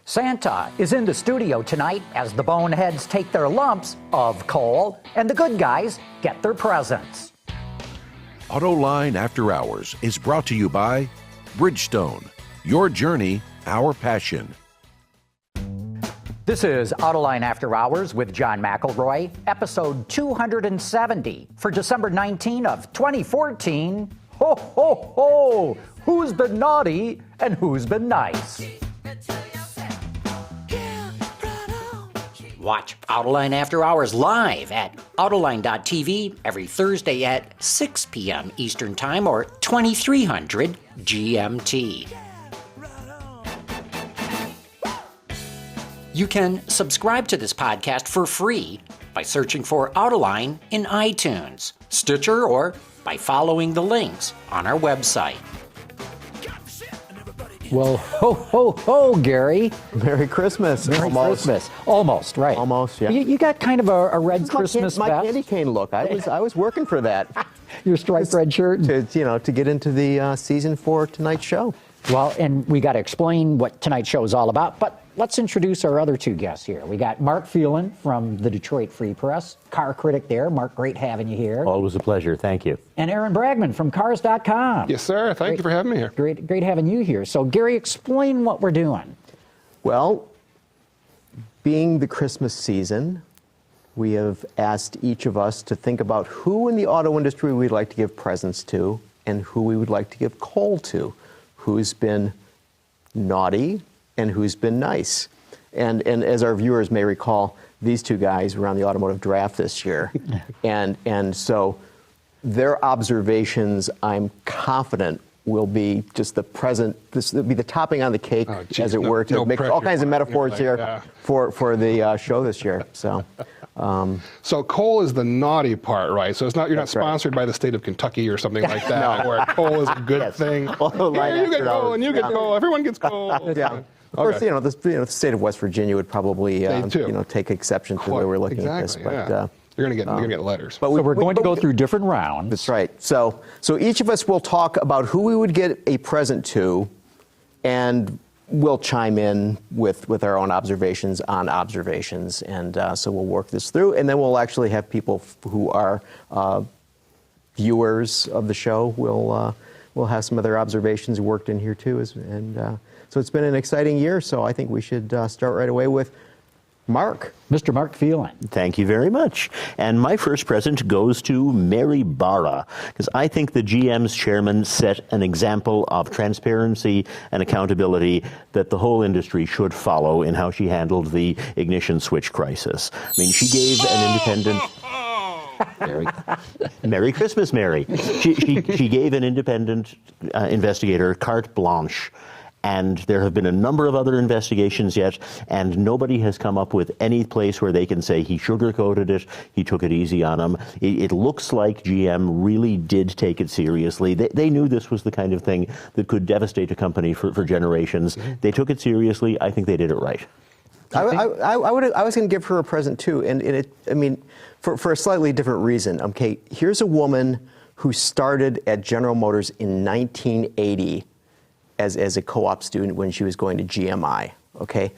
Santa is in the studio tonight as the boneheads take their lumps of coal and the good guys get their presents. Autoline After Hours is brought to you by Bridgestone. Your journey, our passion. This is Autoline After Hours with John McElroy, episode 270 for December 19 of 2014. Ho, ho, ho! Who's been naughty and who's been nice? Watch Autoline After Hours live at Autoline.tv every Thursday at 6 p.m. Eastern Time or 2300 GMT. You can subscribe to this podcast for free by searching for Autoline in iTunes, Stitcher, or by following the links on our website. Well, ho, ho, ho, Gary. Merry Christmas. Merry Christmas. Almost, right. Almost, yeah. You got kind of a red Christmas my vest. candy cane look. I was working for that. Your striped red shirt. To get into the season 4 tonight's show. Well, and we got to explain what tonight's show is all about, but let's introduce our other two guests here. We got Mark Phelan from the Detroit Free Press, car critic there. Mark, great having you here. Always a pleasure. Thank you. And Aaron Bragman from Cars.com. Yes, sir. Thank you for having me here. Great having you here. So, Gary, explain what we're doing. Well, being the Christmas season, we have asked each of us to think about who in the auto industry we'd like to give presents to and who we would like to give coal to. Who's been naughty and who's been nice. And as our viewers may recall, these two guys were on the Automotive draft this year. and so their observations, I'm confident, will be just the present, this will be the topping on the cake, as it were, to make all kinds of metaphors here for the show this year. So. So coal is the naughty part, right? So it's not, you're not sponsored by the state of Kentucky or something like that, where coal is a good thing. Here, you get coal and you get coal. Everyone gets coal. Yeah. Of course, the state of West Virginia would probably take exception to the way we're looking at this. But you're gonna get letters. But we're going to go through different rounds. That's right. So each of us will talk about who we would get a present to, and we'll chime in with our own observations on observations, and so we'll work this through, and then we'll actually have people who are viewers of the show. We'll have some other observations worked in here too, and so it's been an exciting year. So I think we should start right away with Mark. Mr. Mark Phelan. Thank you very much. And my first present goes to Mary Barra, because I think the GM's chairman set an example of transparency and accountability that the whole industry should follow in how she handled the ignition switch crisis. I mean, she gave an independent... Merry Christmas, Mary. She gave an independent investigator carte blanche. And there have been a number of other investigations yet, and nobody has come up with any place where they can say he sugarcoated it, he took it easy on him. It looks like GM really did take it seriously. They knew this was the kind of thing that could devastate a company for generations. Mm-hmm. They took it seriously. I think they did it right. I was going to give her a present too, and for a slightly different reason. Okay, here's a woman who started at General Motors in 1980. As a co-op student when she was going to GMI, okay?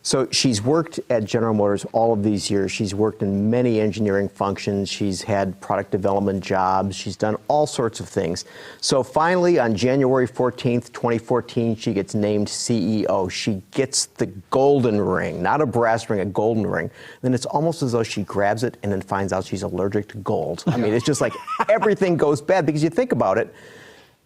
So she's worked at General Motors all of these years. She's worked in many engineering functions. She's had product development jobs. She's done all sorts of things. So finally, on January 14th, 2014, she gets named CEO. She gets the golden ring, not a brass ring, a golden ring. Then it's almost as though she grabs it and then finds out she's allergic to gold. I mean, it's just like everything goes bad, because you think about it,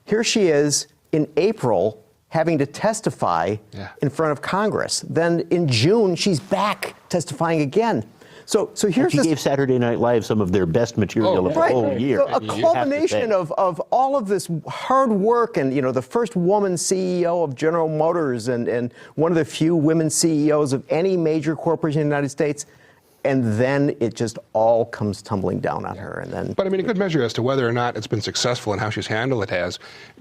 here she is, in April, having to testify in front of Congress. Then in June, she's back testifying again. So here's she gave Saturday Night Live some of their best material of the whole year. So a culmination of all of this hard work, and the first woman CEO of General Motors, and one of the few women CEOs of any major corporation in the United States. and then it just all comes tumbling down on her. And then, but I mean, a good measure as to whether or not it's been successful and how she's handled it has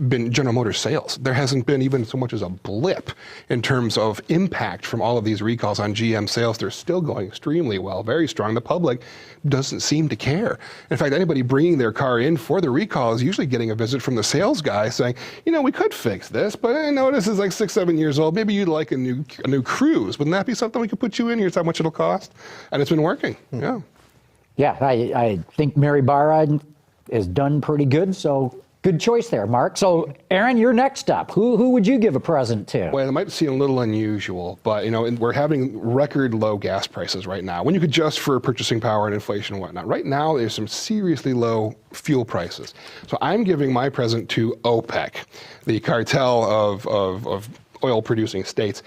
been General Motors sales. There hasn't been even so much as a blip in terms of impact from all of these recalls on GM sales. They're still going extremely well, very strong. The public doesn't seem to care. In fact, anybody bringing their car in for the recall is usually getting a visit from the sales guy saying, you know, we could fix this, but I know this is like 6, 7 years old. Maybe you'd like a new Cruise. Wouldn't that be something we could put you in? Here's how much it'll cost. And it's been working. Yeah. Yeah, I think Mary Barra has done pretty good, so good choice there, Mark. So, Aaron, you're next up. Who would you give a present to? Well, it might seem a little unusual, but, you know, we're having record low gas prices right now. When you could adjust for purchasing power and inflation and whatnot, right now there's some seriously low fuel prices. So I'm giving my present to OPEC, the cartel of oil-producing states,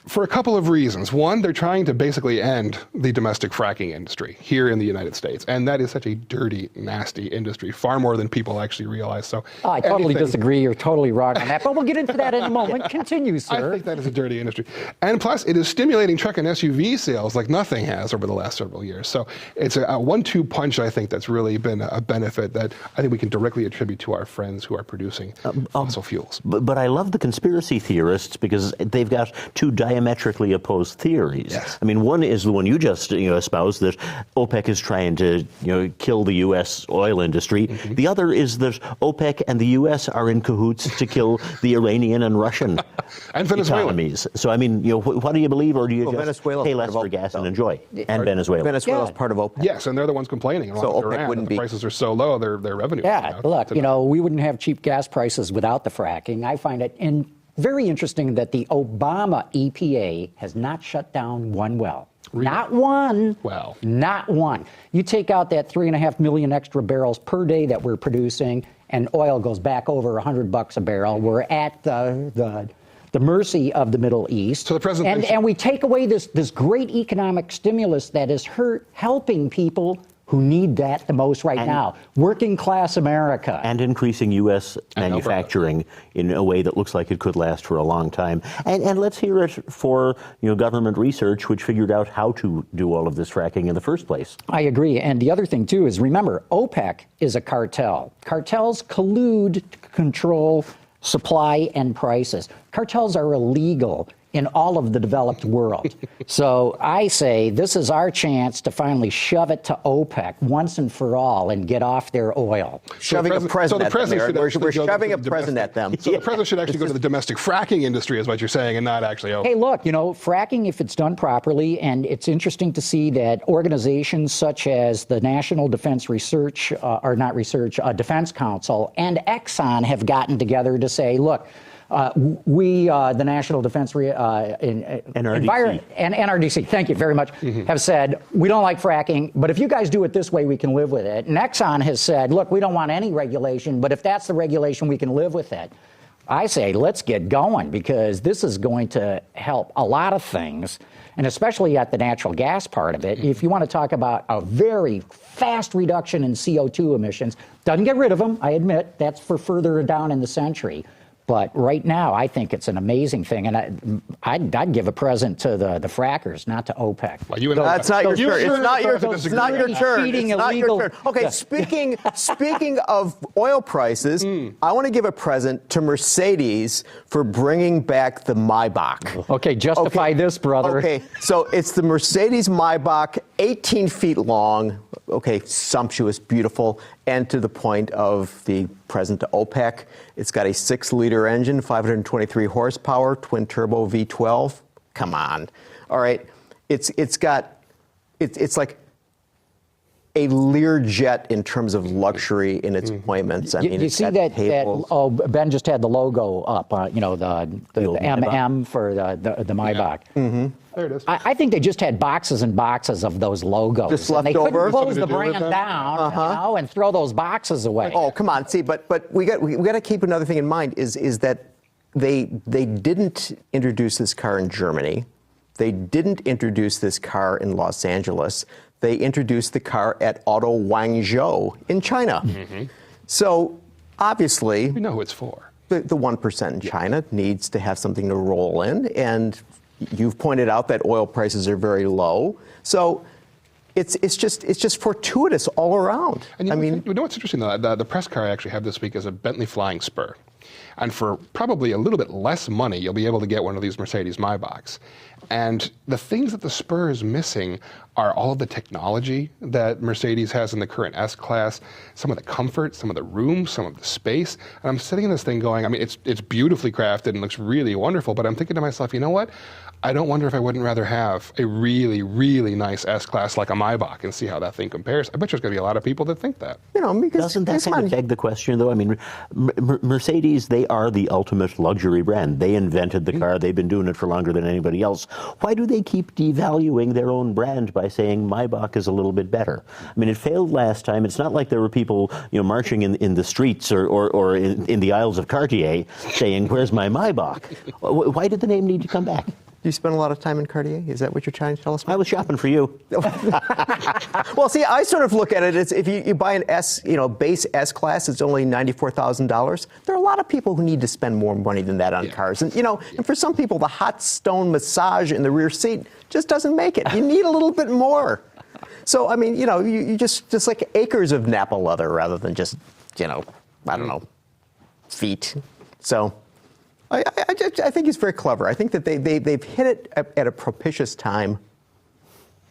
for a couple of reasons. One, they're trying to basically end the domestic fracking industry here in the United States. And that is such a dirty, nasty industry, far more than people actually realize. So I totally disagree. You're totally wrong on that. But we'll get into that in a moment. Continue, sir. I think that is a dirty industry. And plus, it is stimulating truck and SUV sales like nothing has over the last several years. So it's a 1-2 punch, I think, that's really been a benefit that I think we can directly attribute to our friends who are producing fossil fuels. But I love the conspiracy theorists because they've got two diametrically opposed theories. Yes. I mean, one is the one you just espoused, that OPEC is trying to kill the U.S. oil industry. Mm-hmm. The other is that OPEC and the U.S. are in cahoots to kill the Iranian and Russian and Venezuela economies. So I mean, what do you believe, or do you just pay less for gas and enjoy? And Venezuela. Venezuela's part of OPEC. Yes, and they're the ones complaining. So OPEC Iran, wouldn't be. The prices are so low, their revenue. Yeah, look, we wouldn't have cheap gas prices without the fracking. I find it very interesting that the Obama EPA has not shut down one well. Really? Not one. Well. Not one. You take out that 3.5 million extra barrels per day that we're producing, and oil goes back over $100 a barrel. We're at the mercy of the Middle East. So the president and we take away this great economic stimulus that is helping people who need that the most right now, working class America. And increasing U.S. manufacturing in a way that looks like it could last for a long time. And let's hear it for government research, which figured out how to do all of this fracking in the first place. I agree. And the other thing, too, is remember, OPEC is a cartel. Cartels collude to control supply and prices. Cartels are illegal in all of the developed world. So I say this is our chance to finally shove it to OPEC once and for all and get off their oil. Shoving a present at them. We're shoving a present at them. So the president should actually go to the domestic fracking industry, is what you're saying, and not actually OPEC. Hey, look, fracking, if it's done properly, and it's interesting to see that organizations such as the National Defense Research, Defense Council, and Exxon have gotten together to say, look, we, the National Defense NRDC. and NRDC, thank you very much, have said, we don't like fracking, but if you guys do it this way, we can live with it. And Exxon has said, look, we don't want any regulation, but if that's the regulation, we can live with it. I say, let's get going, because this is going to help a lot of things, and especially at the natural gas part of it. If you want to talk about a very fast reduction in CO2 emissions, doesn't get rid of them, I admit, that's for further down in the century. But right now, I think it's an amazing thing, and I'd give a present to the frackers, not to OPEC. Well, that's not your turn. It's not your turn. It's not your turn. Okay, speaking of oil prices, I want to give a present to Mercedes for bringing back the Maybach. Okay, justify this, brother. Okay, so it's the Mercedes Maybach, 18 feet long. Okay, sumptuous, beautiful, and to the point of the present to OPEC. It's got a 6-liter engine, 523 horsepower, twin-turbo V12. Come on. All right. It's like a Learjet in terms of luxury in its appointments. I mean, you see that Ben just had the logo up, the MM for the Maybach. Yeah. Mm-hmm. There it is. I think they just had boxes and boxes of those logos. Just left and they over. couldn't close the brand down, and throw those boxes away. Oh, come on. See, but we got to keep another thing in mind is that they didn't introduce this car in Germany. They didn't introduce this car in Los Angeles. They introduced the car at Auto Guangzhou in China. Mm-hmm. So obviously, we know who it's for. The 1% in China needs to have something to roll in, and you've pointed out that oil prices are very low. So it's just fortuitous all around. And you know what's interesting though? The press car I actually have this week is a Bentley Flying Spur. And for probably a little bit less money, you'll be able to get one of these Mercedes Maybachs. And the things that the Spur is missing are all of the technology that Mercedes has in the current S-Class, some of the comfort, some of the room, some of the space. And I'm sitting in this thing going, I mean, it's beautifully crafted and looks really wonderful, but I'm thinking to myself, you know what? I don't wonder if I wouldn't rather have a really, really nice S-Class like a Maybach and see how that thing compares. I bet there's going to be a lot of people that think that. You know, because doesn't that kind of beg the question, though? I mean, Mercedes, they are the ultimate luxury brand. They invented the car. They've been doing it for longer than anybody else. Why do they keep devaluing their own brand by saying Maybach is a little bit better? I mean, it failed last time. It's not like there were people, marching in the streets or in the aisles of Cartier saying, "Where's my Maybach?" Why did the name need to come back? Do you spend a lot of time in Cartier? Is that what you're trying to tell us? I was shopping for you. Well, see, I sort of look at it as if you buy an base S-Class, it's only $94,000. There are a lot of people who need to spend more money than that on cars. And, and for some people, the hot stone massage in the rear seat just doesn't make it. You need a little bit more. So, I mean, you just like acres of Napa leather rather than just, I don't know, feet. So I think it's very clever. I think that they've hit it at a propitious time,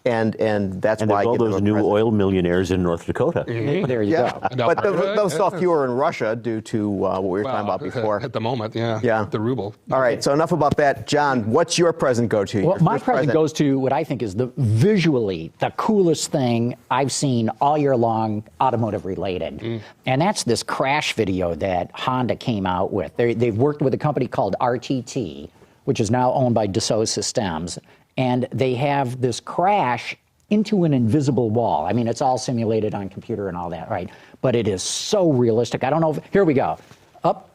and that's why I all give them those a new present. oil millionaires in North Dakota. Mm-hmm. There you go. But those saw fewer in Russia due to what we were talking about before. At the moment, yeah. The ruble. All right, so enough about that. John, what's your present go-to? Well, my present goes to what I think is visually the coolest thing I've seen all year long, automotive related. And that's this crash video that Honda came out with. They've worked with a company called RTT, which is now owned by Dassault Systems. And they have this crash into an invisible wall. I mean, it's all simulated on computer and all that, right? But it is so realistic. I don't know here we go. Up.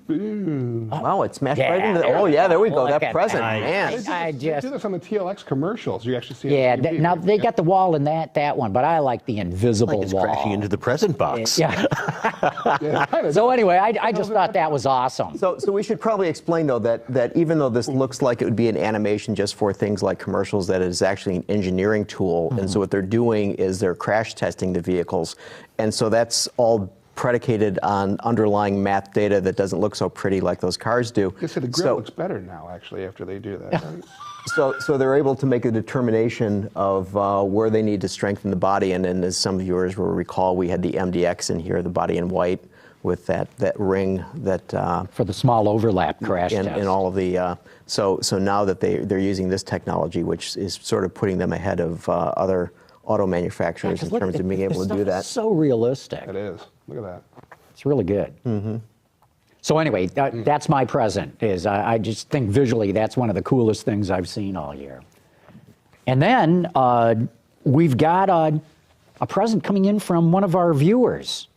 Wow, it smashed right into there we go. That present, man. They do this on the TLX commercials. You actually see Yeah, it. now they got the wall in that one, but I like the invisible Like it's wall. crashing into the present box. Yeah. So anyway, I just thought that was awesome. So we should probably explain, though, that even though this looks like it would be an animation just for things like commercials, that it is actually an engineering tool. And so what they're doing is they're crash testing the vehicles. And so that's all predicated on underlying math data that doesn't look so pretty like those cars do. The grill looks better now, actually, after they do that. Right? So they're able to make a determination of where they need to strengthen the body. And then, as some viewers will recall, we had the MDX in here, the body in white, with that ring that For the small overlap crash test. in all of the so now that they're using this technology, which is sort of putting them ahead of other auto manufacturers in terms of being able to do that. So realistic. It is. Look at that. It's really good. So anyway, that's my present. I just think visually that's one of the coolest things I've seen all year. And then we've got a present coming in from one of our viewers.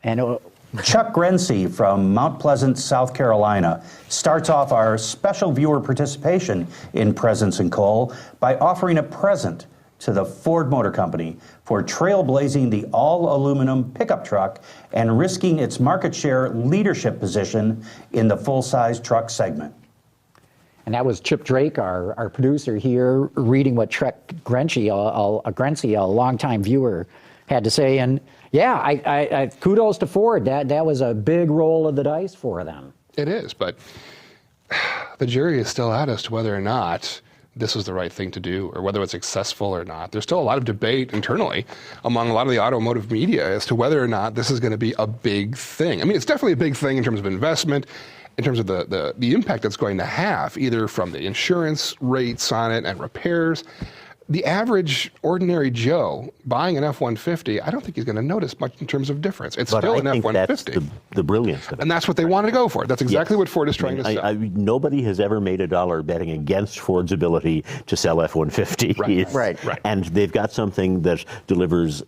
And Chuck Grency from Mount Pleasant, South Carolina, starts off our special viewer participation in Presents and Coal by offering a present to the Ford Motor Company for trailblazing the all-aluminum pickup truck and risking its market share leadership position in the full-size truck segment. And that was Chip Drake, our producer here, reading what Chuck Grency, a longtime viewer, had to say. And yeah, I kudos to Ford. That was a big roll of the dice for them. It is, but the jury is still out as to whether or not this is the right thing to do or whether it's successful or not. There's still a lot of debate internally among a lot of the automotive media as to whether or not this is going to be a big thing. I mean, it's definitely a big thing in terms of investment, in terms of the impact it's going to have, either from the insurance rates on it and repairs. The average ordinary Joe buying an F-150, I don't think he's going to notice much in terms of difference. It's still an F-150. That's the brilliance of it. And that's what they want to go for. That's exactly what Ford is trying to sell. Nobody has ever made a dollar betting against Ford's ability to sell F-150s. Right. And they've got something that delivers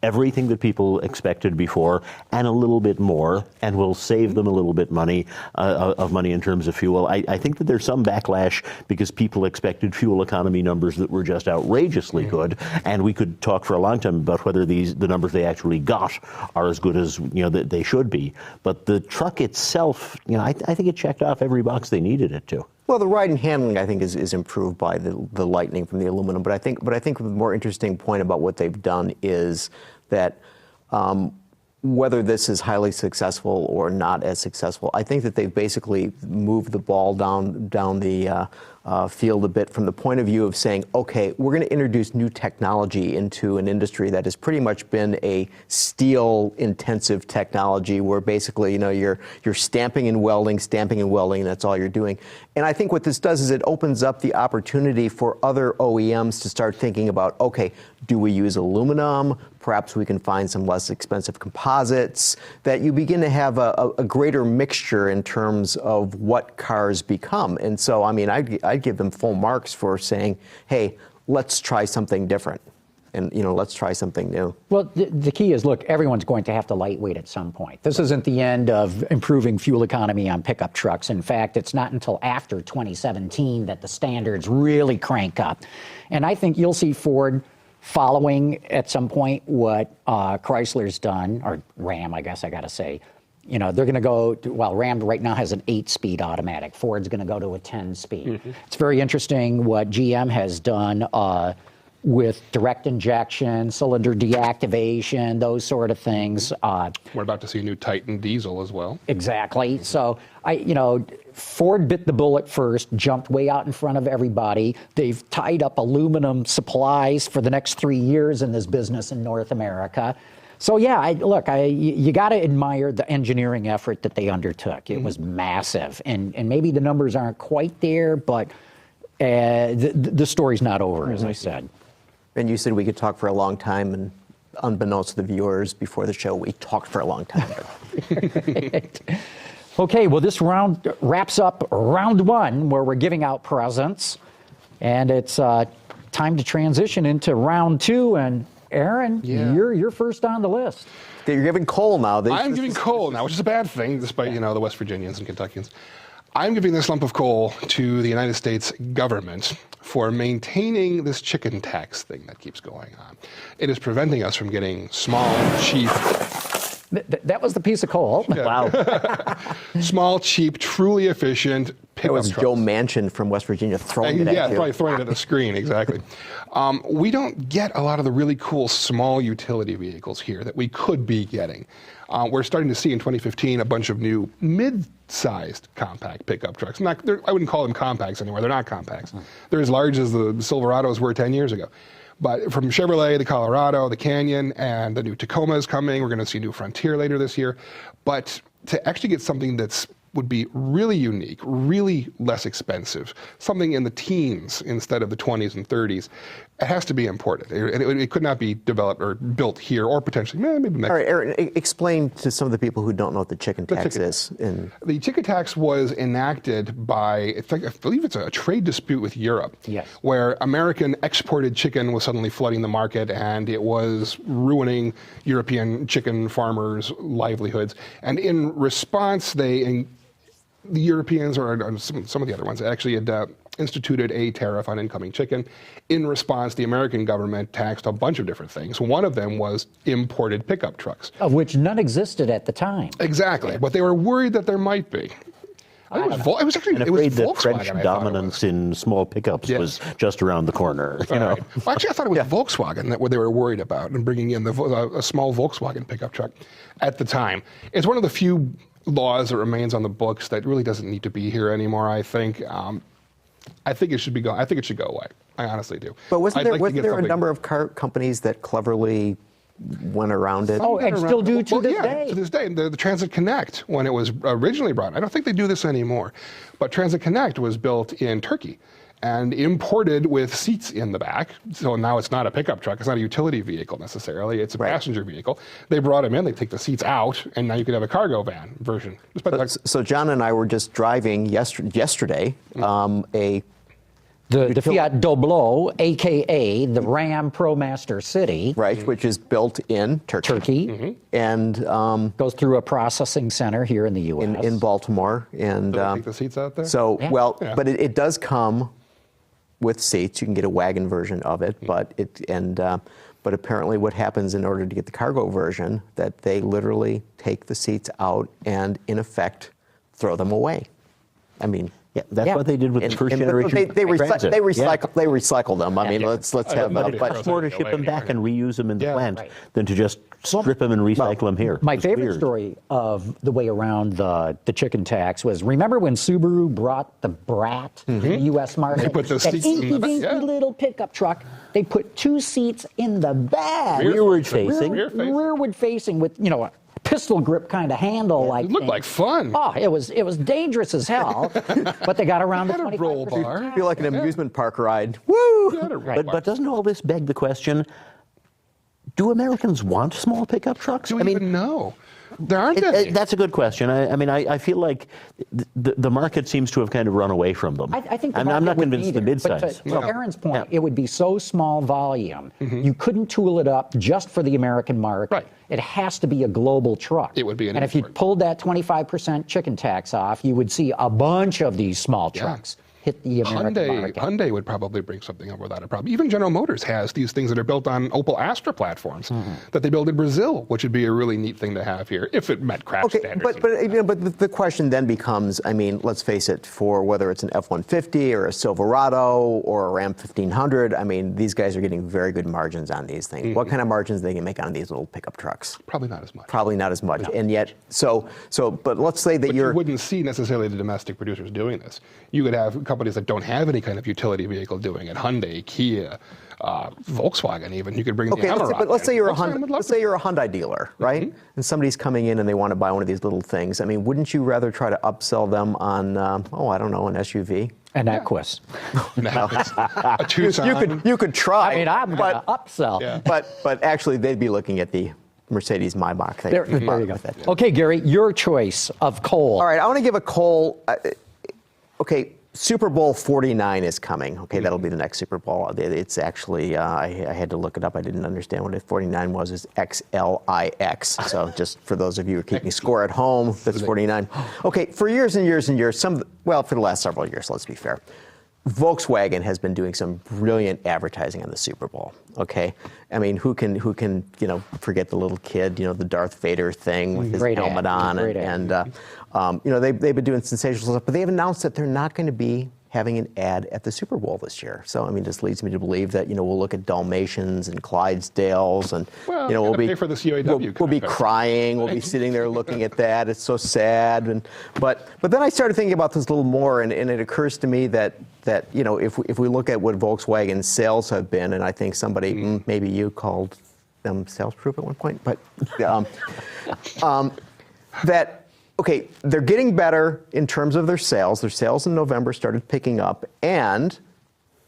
everything that people expected before and a little bit more, and will save them a little bit of money in terms of fuel. I think that there's some backlash because people expected fuel economy numbers that were just outrageously good, and we could talk for a long time about whether the numbers they actually got are as good as they should be. But the truck itself, I think it checked off every box they needed it to. Well, the ride and handling, I think, is improved by the lightning from the aluminum. But I think the more interesting point about what they've done is that whether this is highly successful or not as successful, I think that they've basically moved the ball down the field a bit from the point of view of saying, okay, we're going to introduce new technology into an industry that has pretty much been a steel-intensive technology, where basically, you're stamping and welding, that's all you're doing. And I think what this does is it opens up the opportunity for other OEMs to start thinking about, okay, do we use aluminum? Perhaps we can find some less expensive composites, that you begin to have a greater mixture in terms of what cars become. And so, I mean, I'd give them full marks for saying, hey, let's try something different. And, let's try something new. Well, the key is, look, everyone's going to have to lightweight at some point. This isn't the end of improving fuel economy on pickup trucks. In fact, it's not until after 2017 that the standards really crank up. And I think you'll see Ford following at some point what Chrysler's done, or Ram, I guess I got to say. They're going to go, Ram right now has an 8-speed automatic. Ford's going to go to a 10-speed. Mm-hmm. It's very interesting what GM has done with direct injection, cylinder deactivation, those sort of things. We're about to see a new Titan diesel as well. Exactly. So, Ford bit the bullet first, jumped way out in front of everybody. They've tied up aluminum supplies for the next 3 years in this business in North America. So, yeah, you got to admire the engineering effort that they undertook. It was massive. And maybe the numbers aren't quite there, but the story's not over, as I said. And you said we could talk for a long time, and unbeknownst to the viewers before the show, we talked for a long time. Right. Okay, well, this round wraps up round one, where we're giving out presents. And it's time to transition into round two. And Aaron, you're first on the list. You're giving coal now. I'm giving coal now, which is a bad thing, despite, the West Virginians and Kentuckians. I'm giving this lump of coal to the United States government for maintaining this chicken tax thing that keeps going on. It is preventing us from getting small, cheap... That was the piece of coal. Yeah. Wow. Small, cheap, truly efficient pickup trucks. trucks. Joe Manchin from West Virginia throwing it at you. Yeah, probably throwing it at the screen, exactly. We don't get a lot of the really cool small utility vehicles here that we could be getting. We're starting to see in 2015 a bunch of new mid-sized compact pickup trucks. I wouldn't call them compacts anymore. They're not compacts. They're as large as the Silverados were 10 years ago. But from Chevrolet, the Colorado, the Canyon, and the new Tacoma is coming. We're going to see new Frontier later this year. But to actually get something that's would be really unique, really less expensive, something in the teens instead of the 20s and 30s, it has to be imported. It could not be developed or built here, or potentially maybe Mexico. All right, Aaron, explain to some of the people who don't know what the chicken tax is. The chicken tax was enacted by, I believe it's a trade dispute with Europe, yes, where American exported chicken was suddenly flooding the market, and it was ruining European chicken farmers' livelihoods. And in response, the Europeans, or some of the other ones, actually had instituted a tariff on incoming chicken. In response, the American government taxed a bunch of different things. One of them was imported pickup trucks. Of which none existed at the time. Exactly, but they were worried that there might be. It was Volkswagen. French dominance in small pickups was just around the corner. Well, actually, I thought it was Volkswagen that they were worried about, and bringing in a small Volkswagen pickup truck at the time. It's one of the few laws that remains on the books that really doesn't need to be here anymore. I think it should be go. I think it should go away. I honestly do. But wasn't there a number of car companies that cleverly went around it? Oh, and still do to this day. To this day. The Transit Connect, when it was originally brought, I don't think they do this anymore, but Transit Connect was built in Turkey and imported with seats in the back. So now it's not a pickup truck. It's not a utility vehicle necessarily. It's a passenger vehicle. They brought them in. They take the seats out, and now you could have a cargo van version. So John and I were just driving yesterday the Fiat Doblo, a.k.a. the Ram ProMaster City. Right, which is built in Turkey. Mm-hmm. And goes through a processing center here in the U.S. In Baltimore. And do they take the seats out there? So, but it does come with seats. You can get a wagon version of it, but apparently what happens in order to get the cargo version, that they literally take the seats out and in effect throw them away. I mean, Yeah, that's what they did with the first generation. They Transit. recycle them. I mean, let's have. But it But costs more to ship them back and reuse them in the plant Right. than to just strip them and recycle them here. My It's favorite weird. story of the way around the chicken tax was, remember when Subaru brought the Brat to the U.S. market? They put those that seats in the back, inky-dinky little pickup truck. They put 2 seats in the back. Rearward facing. Rearward facing with, a pistol grip kind of handle like It looked thing. like fun. Oh, it was dangerous as hell, but they got around the Had a roll 25%. bar. feel like an amusement park ride. Woo! But doesn't all this beg the question, do Americans want small pickup trucks? Do we even know? There aren't any. That's a good question. I feel like the market seems to have kind of run away from them. I think the I'm market not would convinced be the there, midsize. But to Aaron's point, Yeah. it would be so small volume, you couldn't tool it up just for the American market. Right. It has to be a global truck. It would be an And if you import. pulled that 25% chicken tax off, you would see a bunch of these small trucks hit the American market. Hyundai would probably bring something up without a problem. Even General Motors has these things that are built on Opel Astra platforms that they build in Brazil, which would be a really neat thing to have here if it met crash Okay, standards. but the question then becomes, I mean, let's face it, for whether it's an F-150 or a Silverado or a Ram 1500, I mean, these guys are getting very good margins on these things. What kind of margins they can make on these little pickup trucks? Probably not as much. Probably not as much. And yet, but let's say that But you wouldn't see necessarily the domestic producers doing this. You would have companies that don't have any kind of utility vehicle doing it. Hyundai, Kia, Volkswagen even. You could bring the Amarok but let's in. say you're a Volkswagen would love let's say you're a Hyundai dealer, right? And somebody's coming in and they want to buy one of these little things. I mean, wouldn't you rather try to upsell them on, I don't know, an SUV? An Equus. a Tucson. You could try. I mean, I'm going to upsell. Yeah. But actually, they'd be looking at the Mercedes Maybach thing. There you go. Okay, Gary, your choice of coal. All right, I want to give a coal. Okay, Super Bowl 49 is coming. Okay, that'll be the next Super Bowl. It's actually, I had to look it up. I didn't understand what 49 was. It's XLIX. So just for those of you who are keeping score at home, that's 49. Okay, for years and years and years, for the last several years, let's be fair, Volkswagen has been doing some brilliant advertising on the Super Bowl. Okay, I mean, who can forget the little kid, the Darth Vader thing with his Great helmet ad. on, Great ad. they've been doing sensational stuff, but they have announced that they're not going to be having an ad at the Super Bowl this year. So, I mean, this leads me to believe that, we'll look at Dalmatians and Clydesdales and, Well, we'll be, pay for the CAW we'll be contract. crying, we'll be sitting there looking at that. It's so sad. But then I started thinking about this a little more, and it occurs to me that if we look at what Volkswagen's sales have been, and I think somebody, maybe you called them sales-proof at one point, but okay, they're getting better in terms of their sales. Their sales in November started picking up, and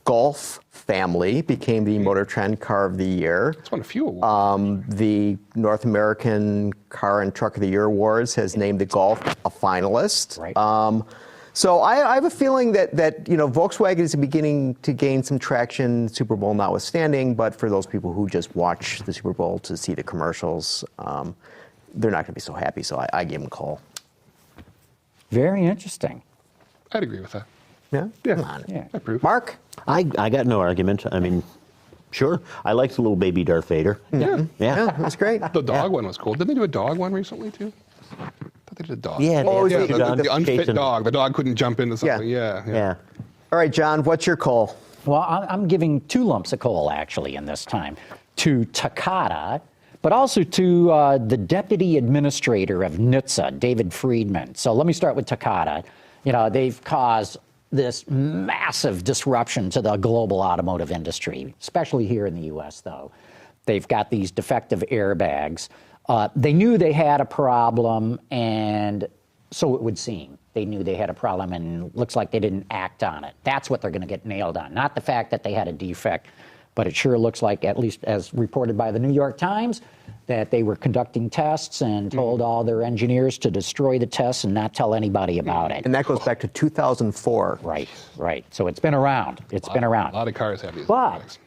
Golf Family became the Motor Trend Car of the Year. It's won a few awards. The North American Car and Truck of the Year Awards has named the Golf a finalist. Right. So I have a feeling that Volkswagen is beginning to gain some traction, Super Bowl notwithstanding, but for those people who just watch the Super Bowl to see the commercials, they're not going to be so happy, so I give them a call. Very interesting. I'd agree with that. Yeah? Yeah. Come on. Yeah. I approve. Mark? I got no argument. I mean, sure. I liked the little baby Darth Vader. Yeah. Yeah, that's great. The dog one was cool. Didn't they do a dog one recently, too? I thought they did a dog. Yeah, they Oh, had yeah, The unfit Jason. dog. The dog couldn't jump into something. Yeah. Yeah. All right, John, what's your call? Well, I'm giving 2 lumps of coal, actually, in this time, to Takata, but also to the deputy administrator of NHTSA, David Friedman. So let me start with Takata. They've caused this massive disruption to the global automotive industry, especially here in the U.S., though. They've got these defective airbags. They knew they had a problem, and so it would seem. They knew they had a problem, and looks like they didn't act on it. That's what they're going to get nailed on, not the fact that they had a defect. But it sure looks like, at least as reported by the New York Times, that they were conducting tests and told all their engineers to destroy the tests and not tell anybody about it. And that goes back to 2004. Right. So it's been around. It's been around. A lot of cars have these. But things.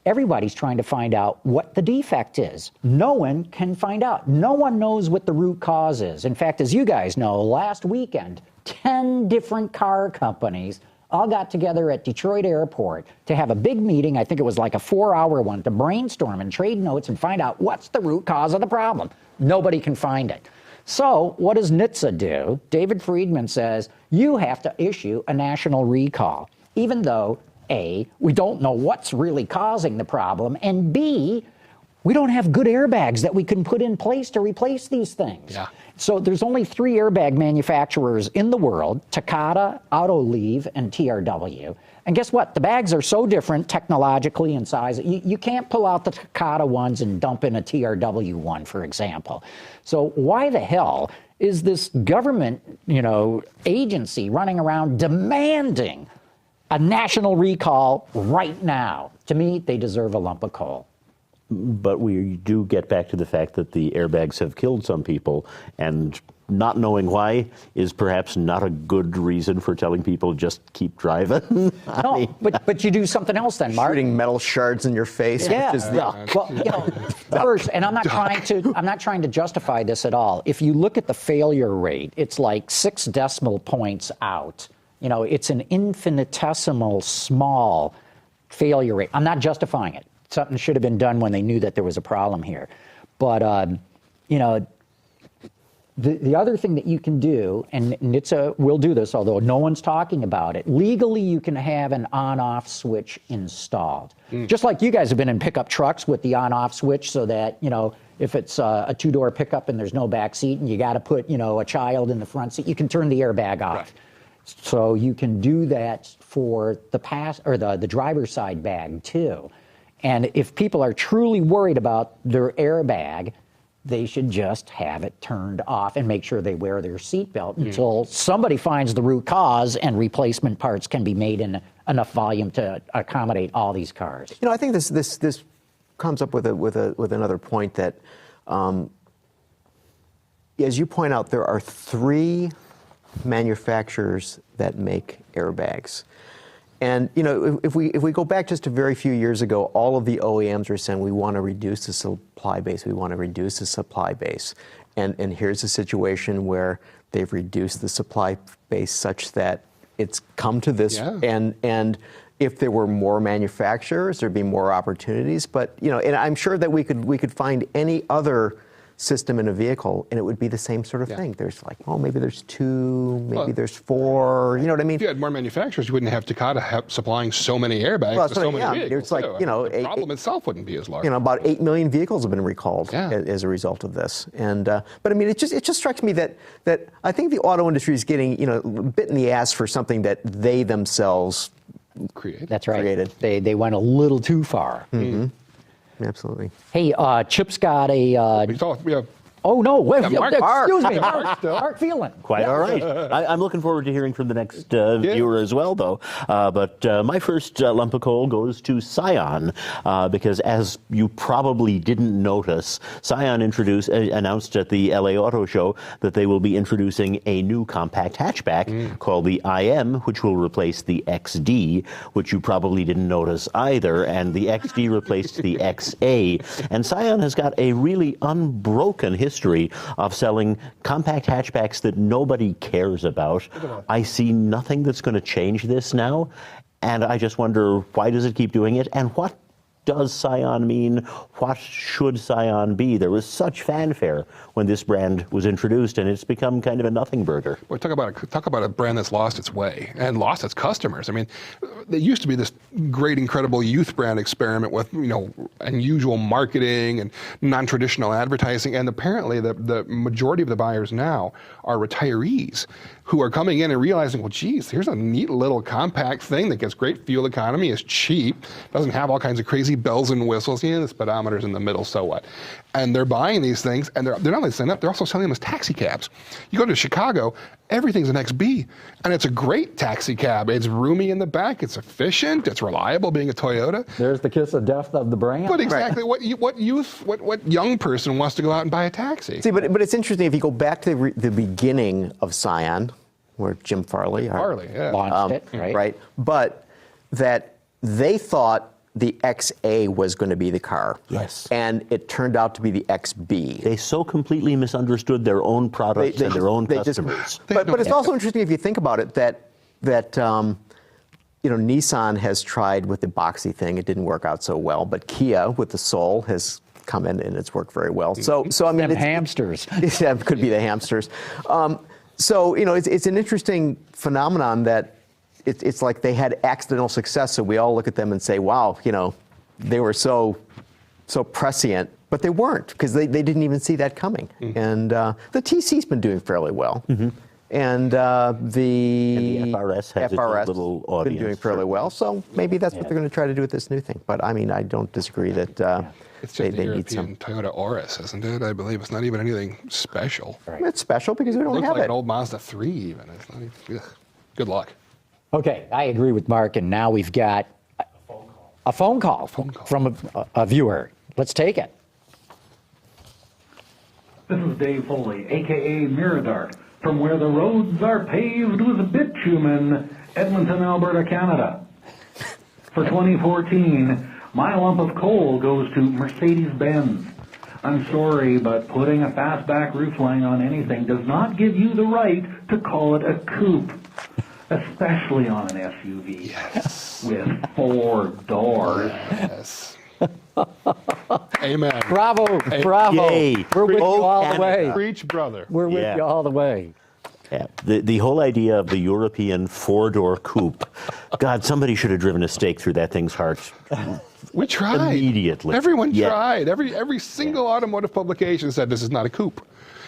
everybody's trying to find out what the defect is. No one can find out. No one knows what the root cause is. In fact, as you guys know, last weekend, 10 different car companies all got together at Detroit Airport to have a big meeting. I think it was like a 4-hour one to brainstorm and trade notes and find out what's the root cause of the problem. Nobody can find it. So what does NHTSA do? David Friedman says, you have to issue a national recall, even though, A, we don't know what's really causing the problem, and B, we don't have good airbags that we can put in place to replace these things. Yeah. So there's only 3 airbag manufacturers in the world, Takata, Autoline, and TRW. And guess what? The bags are so different technologically and size. You can't pull out the Takata ones and dump in a TRW one, for example. So why the hell is this government, agency running around demanding a national recall right now? To me, they deserve a lump of coal. But we do get back to the fact that the airbags have killed some people, and not knowing why is perhaps not a good reason for telling people just keep driving. No, but you do something else then, Mark. Shooting metal shards in your face. Yeah. Which is Well, first, and I'm not trying to justify this at all. If you look at the failure rate, it's like 6 decimal points out. It's an infinitesimal small failure rate. I'm not justifying it. Something should have been done when they knew that there was a problem here. But, the other thing that you can do, and NHTSA will do this, although no one's talking about it, legally you can have an on-off switch installed. Just like you guys have been in pickup trucks with the on-off switch so that, if it's a 2-door pickup and there's no back seat and you got to put, a child in the front seat, you can turn the airbag off. Right. So you can do that for the driver's side bag too. And if people are truly worried about their airbag, they should just have it turned off and make sure they wear their seatbelt until somebody finds the root cause and replacement parts can be made in enough volume to accommodate all these cars. I think this comes up with another point that, as you point out, there are 3 manufacturers that make airbags. And if we go back just a very few years ago, all of the OEMs were saying we want to reduce the supply base. We want to reduce the supply base. And here's a situation where they've reduced the supply base such that it's come to this. Yeah. And if there were more manufacturers, there'd be more opportunities. But and I'm sure that we could find any other system in a vehicle, and it would be the same sort of thing. There's maybe there's 2, maybe there's 4. You know what I mean? If you had more manufacturers, you wouldn't have Takata supplying so many airbags to so many vehicles. It's like the problem itself wouldn't be as large. About 8 million vehicles have been recalled as a result of this. And but I mean, it just strikes me that I think the auto industry is getting bit in the ass for something that they themselves created. That's right. They went a little too far. Mm-hmm. Absolutely. Hey, Chip's got a. Oh no! Wait, Mark. Excuse me, Mark Phelan. Quite all right. I'm looking forward to hearing from the next viewer as well, though. But my first lump of coal goes to Scion, because as you probably didn't notice, Scion announced at the LA Auto Show that they will be introducing a new compact hatchback called the IM, which will replace the XD, which you probably didn't notice either, and the XD replaced the XA. And Scion has got a really unbroken history of selling compact hatchbacks that nobody cares about. I see nothing that's going to change this now, and I just wonder, why does it keep doing it, and what does Scion mean? What should Scion be? There was such fanfare when this brand was introduced, and it's become kind of a nothing burger. Well, talk about a brand that's lost its way and lost its customers. I mean, it used to be this great, incredible youth brand experiment with unusual marketing and non-traditional advertising, and apparently the majority of the buyers now are retirees who are coming in and realizing, well, geez, here's a neat little compact thing that gets great fuel economy, is cheap, doesn't have all kinds of crazy bells and whistles. The speedometer's in the middle, so what? And they're buying these things, and they're not only selling up, they're also selling them as taxi cabs. You go to Chicago, everything's an XB, and it's a great taxi cab. It's roomy in the back, it's efficient, it's reliable, being a Toyota. There's the kiss of death of the brand. But exactly, what young person wants to go out and buy a taxi? See, but it's interesting, if you go back to the beginning of Scion, where Jim Farley launched it, right? Right, but that they thought the XA was going to be the car. Yes. And it turned out to be the XB. They so completely misunderstood their own products and their own customers. But it's also interesting, if you think about it, that Nissan has tried with the boxy thing. It didn't work out so well. But Kia with the Soul has come in, and it's worked very well. So I mean, Them hamsters. Yeah, it could be the hamsters. So it's an interesting phenomenon that it's like they had accidental success. So we all look at them and say, wow, they were so prescient, but they weren't, because they didn't even see that coming. And the TC's been doing fairly well. And the FRS has its little audience. been doing fairly well. So maybe that's what they're going to try to do with this new thing. But I mean, I don't disagree that It's they just the need some. European Toyota Auris, isn't it? I believe it's not even anything special. It's special because we It don't looks have like it. an old Mazda 3 even. It's not even, ugh. Good luck. Okay, I agree with Mark, and now we've got a phone call from a viewer. Let's take it. This is Dave Foley, a.k.a. Miradart, from where the roads are paved with bitumen, Edmonton, Alberta, Canada. For 2014, my lump of coal goes to Mercedes-Benz. I'm sorry, but putting a fastback roofline on anything does not give you the right to call it a coupe, especially on an SUV with 4 doors. Yes. Amen. Bravo, bravo. Yay. We're with you all the Canada. way. Preach, brother. We're with you all the way. Yeah. The whole idea of the European 4-door coupe, God, somebody should have driven a stake through that thing's heart. We tried. Immediately. Everyone Yeah. tried. Every single automotive publication said this is not a coupe.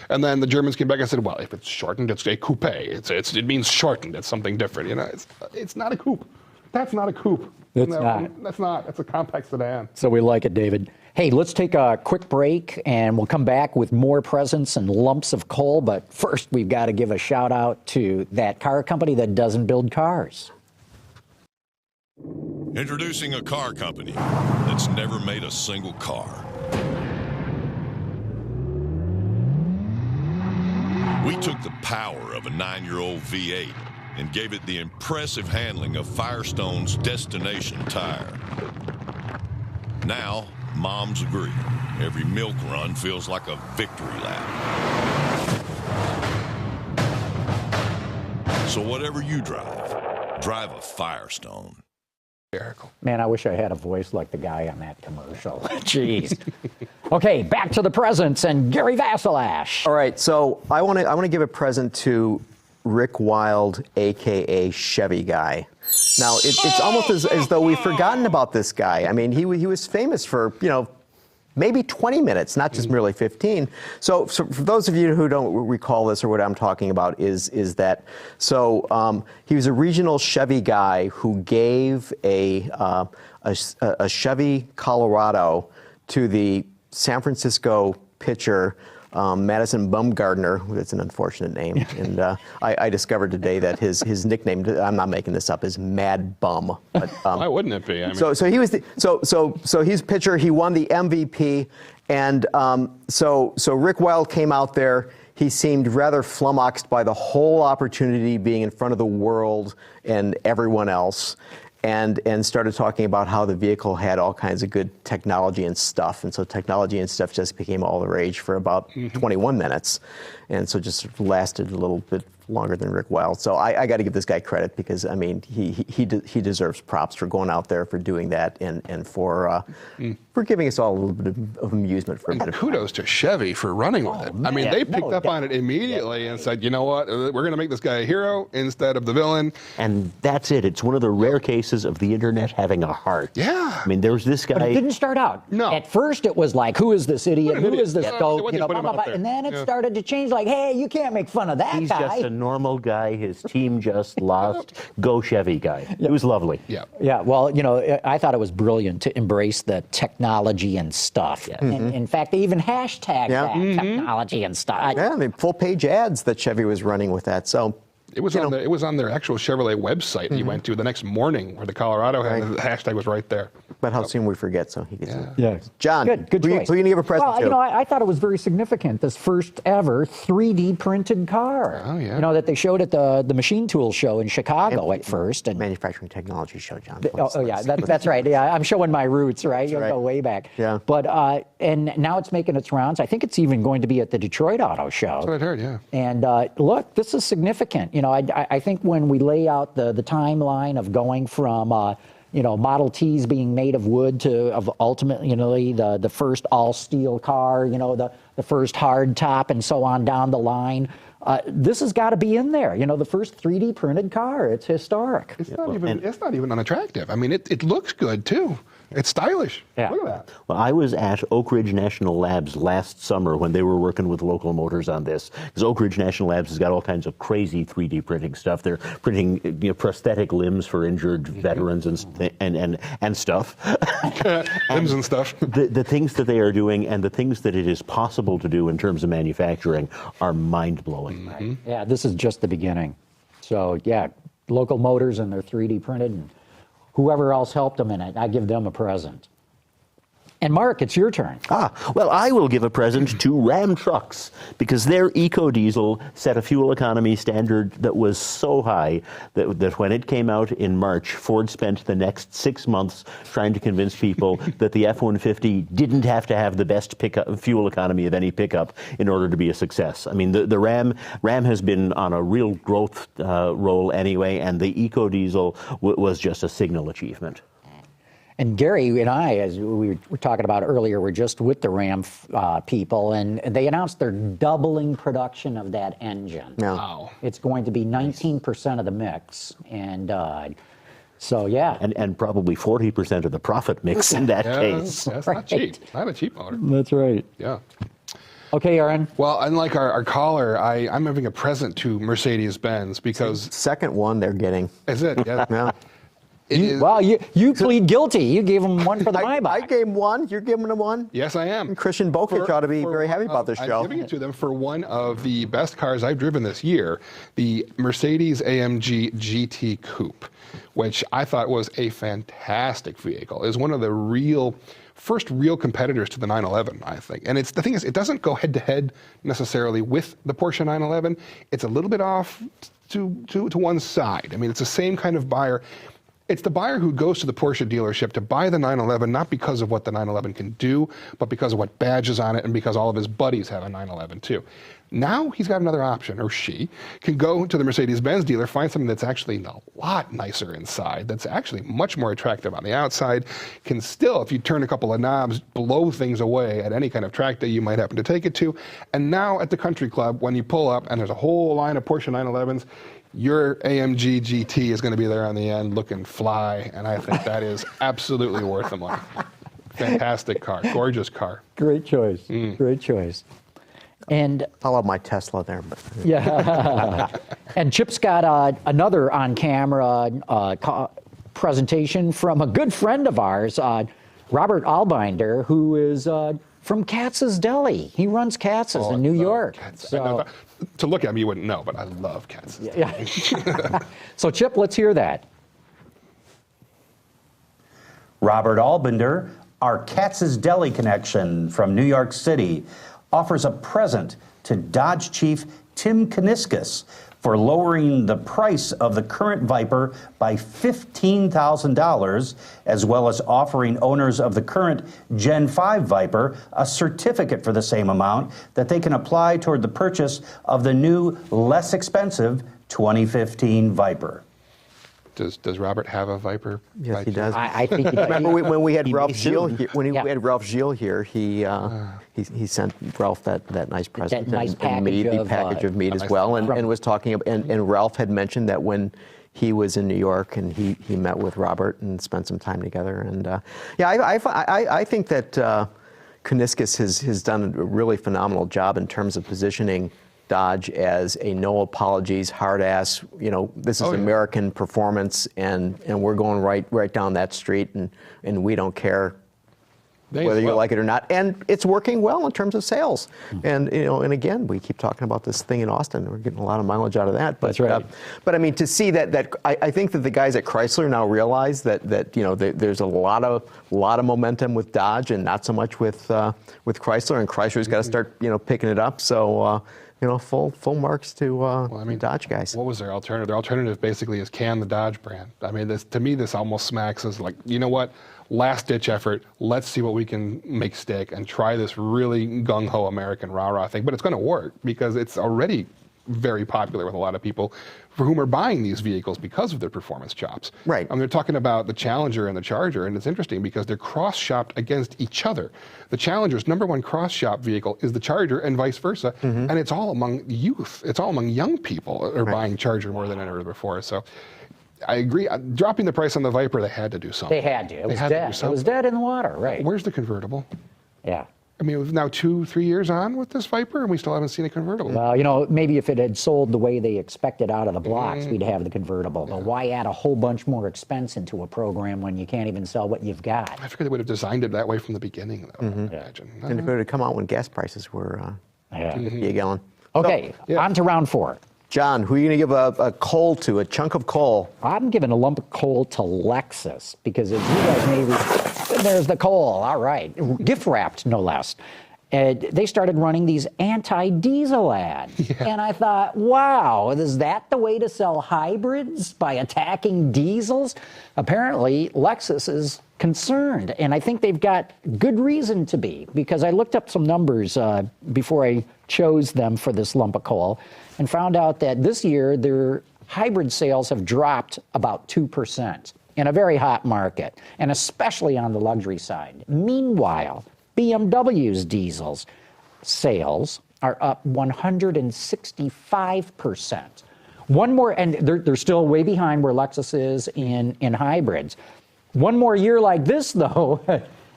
And then the Germans came back and said, well, if it's shortened, it's a coupe. It means shortened. It's something different. It's not a coupe. That's not a coupe. It's No, not. That's not. It's a compact sedan. So we like it, David. Hey, let's take a quick break, and we'll come back with more presents and lumps of coal. But first, we've got to give a shout out to that car company that doesn't build cars. Introducing a car company that's never made a single car. We took the power of a 9-year-old V8 and gave it the impressive handling of Firestone's Destination tire. Now, moms agree. Every milk run feels like a victory lap. So whatever you drive a Firestone. Man, I wish I had a voice like the guy on that commercial. Jeez. Okay, back to the presents and Gary Vasilash. All right, so I want to give a present to Rick Wild, a.k.a. Chevy Guy. Now, it's almost as though we've forgotten about this guy. I mean, he was famous for, maybe 20 minutes, not just merely 15. So for those of you who don't recall this or what I'm talking about is that, he was a regional Chevy guy who gave a Chevy Colorado to the San Francisco pitcher, Madison Bumgarner. That's an unfortunate name. And I discovered today that his nickname, I'm not making this up, is Mad Bum. But, Why wouldn't it be? I mean, so he was so he's pitcher. He won the MVP, and so Rick Wild came out there. He seemed rather flummoxed by the whole opportunity being in front of the world and everyone else. And started talking about how the vehicle had all kinds of good technology and stuff. And so technology and stuff just became all the rage for about 21 minutes. And so just lasted a little bit longer than Rick Wild. So I got to give this guy credit because, I mean, he deserves props for going out there, for doing that, and for giving us all a little bit of amusement for a bit of time. kudos to Chevy for running with it. I mean, they picked up on it immediately and said, you know what, we're going to make this guy a hero instead of the villain. And that's it. It's one of the rare cases of the internet having a heart. Yeah. I mean, there was this guy. But it didn't start out. No. At first, it was like, who is this idiot? Who is this Yeah, dope? why'd you put him out there? And then it Yeah. started to change, like, hey, you can't make fun of that He's guy. just a normal guy. His team just lost. Go Chevy guy. It was lovely. Yeah. Yeah, well, I thought it was brilliant to embrace the technology and stuff. Yeah. And in fact, they even hashtagged that, technology and stuff. Yeah, I mean, full-page ads that Chevy was running with that. So It was on their actual Chevrolet website that you went to the next morning, where the Colorado had the hashtag was right there. but how soon we forget, so he gets Yeah. John, Good who you choice. going to give a present well, to? I thought it was very significant, this first ever 3D printed car. Oh, yeah. That they showed at the Machine Tool show in Chicago at first. And Manufacturing Technology Show, John. that's right. Yeah, I'm showing my roots, right? You'll right. go way back. Yeah. But and now it's making its rounds. I think it's even going to be at the Detroit Auto Show. That's what I'd heard, yeah. And look, this is significant. I think when we lay out the timeline of going from Model Ts being made of wood of ultimately the first all steel car, the first hard top and so on down the line. This has got to be in there. The first 3D printed car. It's historic. It's not even unattractive. I mean, it looks good too. It's stylish. Yeah. Look at that. Well, I was at Oak Ridge National Labs last summer when they were working with Local Motors on this. Because Oak Ridge National Labs has got all kinds of crazy 3D printing stuff. They're printing prosthetic limbs for injured veterans and stuff. Limbs and stuff. The things that they are doing and the things that it is possible to do in terms of manufacturing are mind-blowing. Right. Yeah, this is just the beginning. So, yeah, Local Motors and their 3D printed, and whoever else helped them in it, I give them a present. And Mark, it's your turn. Well, I will give a present to Ram Trucks because their EcoDiesel set a fuel economy standard that was so high that when it came out in March, Ford spent the next 6 months trying to convince people that the F-150 didn't have to have the best fuel economy of any pickup in order to be a success. I mean, the Ram has been on a real growth roll anyway, and the EcoDiesel was just a signal achievement. And Gary and I, as we were talking about earlier, were just with the Ram people, and they announced they're doubling production of that engine. Yeah. Wow. It's going to be 19% of the mix, and so yeah. And probably 40% of the profit mix in that case. That's not cheap. Not a cheap motor. That's right. Yeah. Okay, Aaron. Well, unlike our caller, I'm having a present to Mercedes-Benz because... Second one they're getting. Is it? Yeah. Yeah. You plead guilty. You gave him one for the Maybach. I gave him one. You're giving him one? Yes, I am. And Christian Bokic ought to be very happy about this show. I'm giving it to them for one of the best cars I've driven this year, the Mercedes-AMG GT Coupe, which I thought was a fantastic vehicle. It was one of the first real competitors to the 911, I think. And the thing is, it doesn't go head-to-head necessarily with the Porsche 911. It's a little bit off to one side. I mean, it's the same kind of buyer. It's the buyer who goes to the Porsche dealership to buy the 911, not because of what the 911 can do, but because of what badge is on it and because all of his buddies have a 911 too. Now he's got another option, or she can go to the Mercedes-Benz dealer, find something that's actually a lot nicer inside, that's actually much more attractive on the outside, can still, if you turn a couple of knobs, blow things away at any kind of track day you might happen to take it to. And now at the country club, when you pull up and there's a whole line of Porsche 911s, your AMG GT is going to be there on the end looking fly, and I think that is absolutely worth the money. Fantastic car, gorgeous car. Great choice. Great choice. And I love my Tesla there. But yeah. And Chip's got another on-camera presentation from a good friend of ours, Robert Albinder, who is from Katz's Deli. He runs Katz's in New York. So, to look at me, you wouldn't know, but I love Katz's. Yeah. So, Chip, let's hear that. Robert Albinder, our Katz's Deli connection from New York City, offers a present to Dodge Chief Tim Kuniskis for lowering the price of the current Viper by $15,000, as well as offering owners of the current Gen 5 Viper a certificate for the same amount that they can apply toward the purchase of the new, less expensive 2015 Viper. Does Robert have a Viper? yes, he does. I think he Remember when we had Ralph may Gilles soon. here, had Ralph Gilles here, he sent Ralph that nice present nice and meat, package the of, package of meat as nice well, and was talking about, and Ralph had mentioned that when he was in New York and he met with Robert and spent some time together, and I think that Kuniskis has done a really phenomenal job in terms of positioning Dodge as a no apologies, hard ass, this is American performance, and we're going right down that street, and we don't care whether you like it or not. And it's working well in terms of sales. And and again, we keep talking about this thing in Austin. We're getting a lot of mileage out of that. But, That's right. But I mean, to see that I think that the guys at Chrysler now realize that there's a lot of momentum with Dodge and not so much with Chrysler. And Chrysler's got to start picking it up. So. Full marks to Dodge guys. What was their alternative? Their alternative basically is can the Dodge brand. I mean, to me, this almost smacks as like, you know what? Last-ditch effort. Let's see what we can make stick and try this really gung-ho American rah-rah thing. But it's going to work because it's already very popular with a lot of people for whom are buying these vehicles because of their performance chops. Right. They're talking about the Challenger and the Charger, and it's interesting because they're cross-shopped against each other. The Challenger's #1 cross-shop vehicle is the Charger and vice versa, and it's all among youth. It's all among young people that are buying Charger more than ever before. So I agree. Dropping the price on the Viper, they had to do something. They had to. It was dead. It was dead in the water, right. Where's the convertible? Yeah. I mean, we've now 2-3 years on with this Viper, and we still haven't seen a convertible. Well, maybe if it had sold the way they expected out of the blocks, we'd have the convertible. But why add a whole bunch more expense into a program when you can't even sell what you've got? I figured they would have designed it that way from the beginning, though, I imagine. And if it had come out when gas prices were $50 a gallon. Okay, on to round 4. John, who are you going to give a coal to, a chunk of coal? I'm giving a lump of coal to Lexus because as you guys may there's the coal, all right, gift wrapped no less. They started running these anti-diesel ads. And I thought, wow, is that the way to sell hybrids, by attacking diesels? Apparently, Lexus is concerned, and I think they've got good reason to be, because I looked up some numbers before I chose them for this lump of coal and found out that this year their hybrid sales have dropped about 2% in a very hot market, and especially on the luxury side. Meanwhile, BMW's diesels sales are up 165%. One more, and they're still way behind where Lexus is in hybrids. One more year like this, though,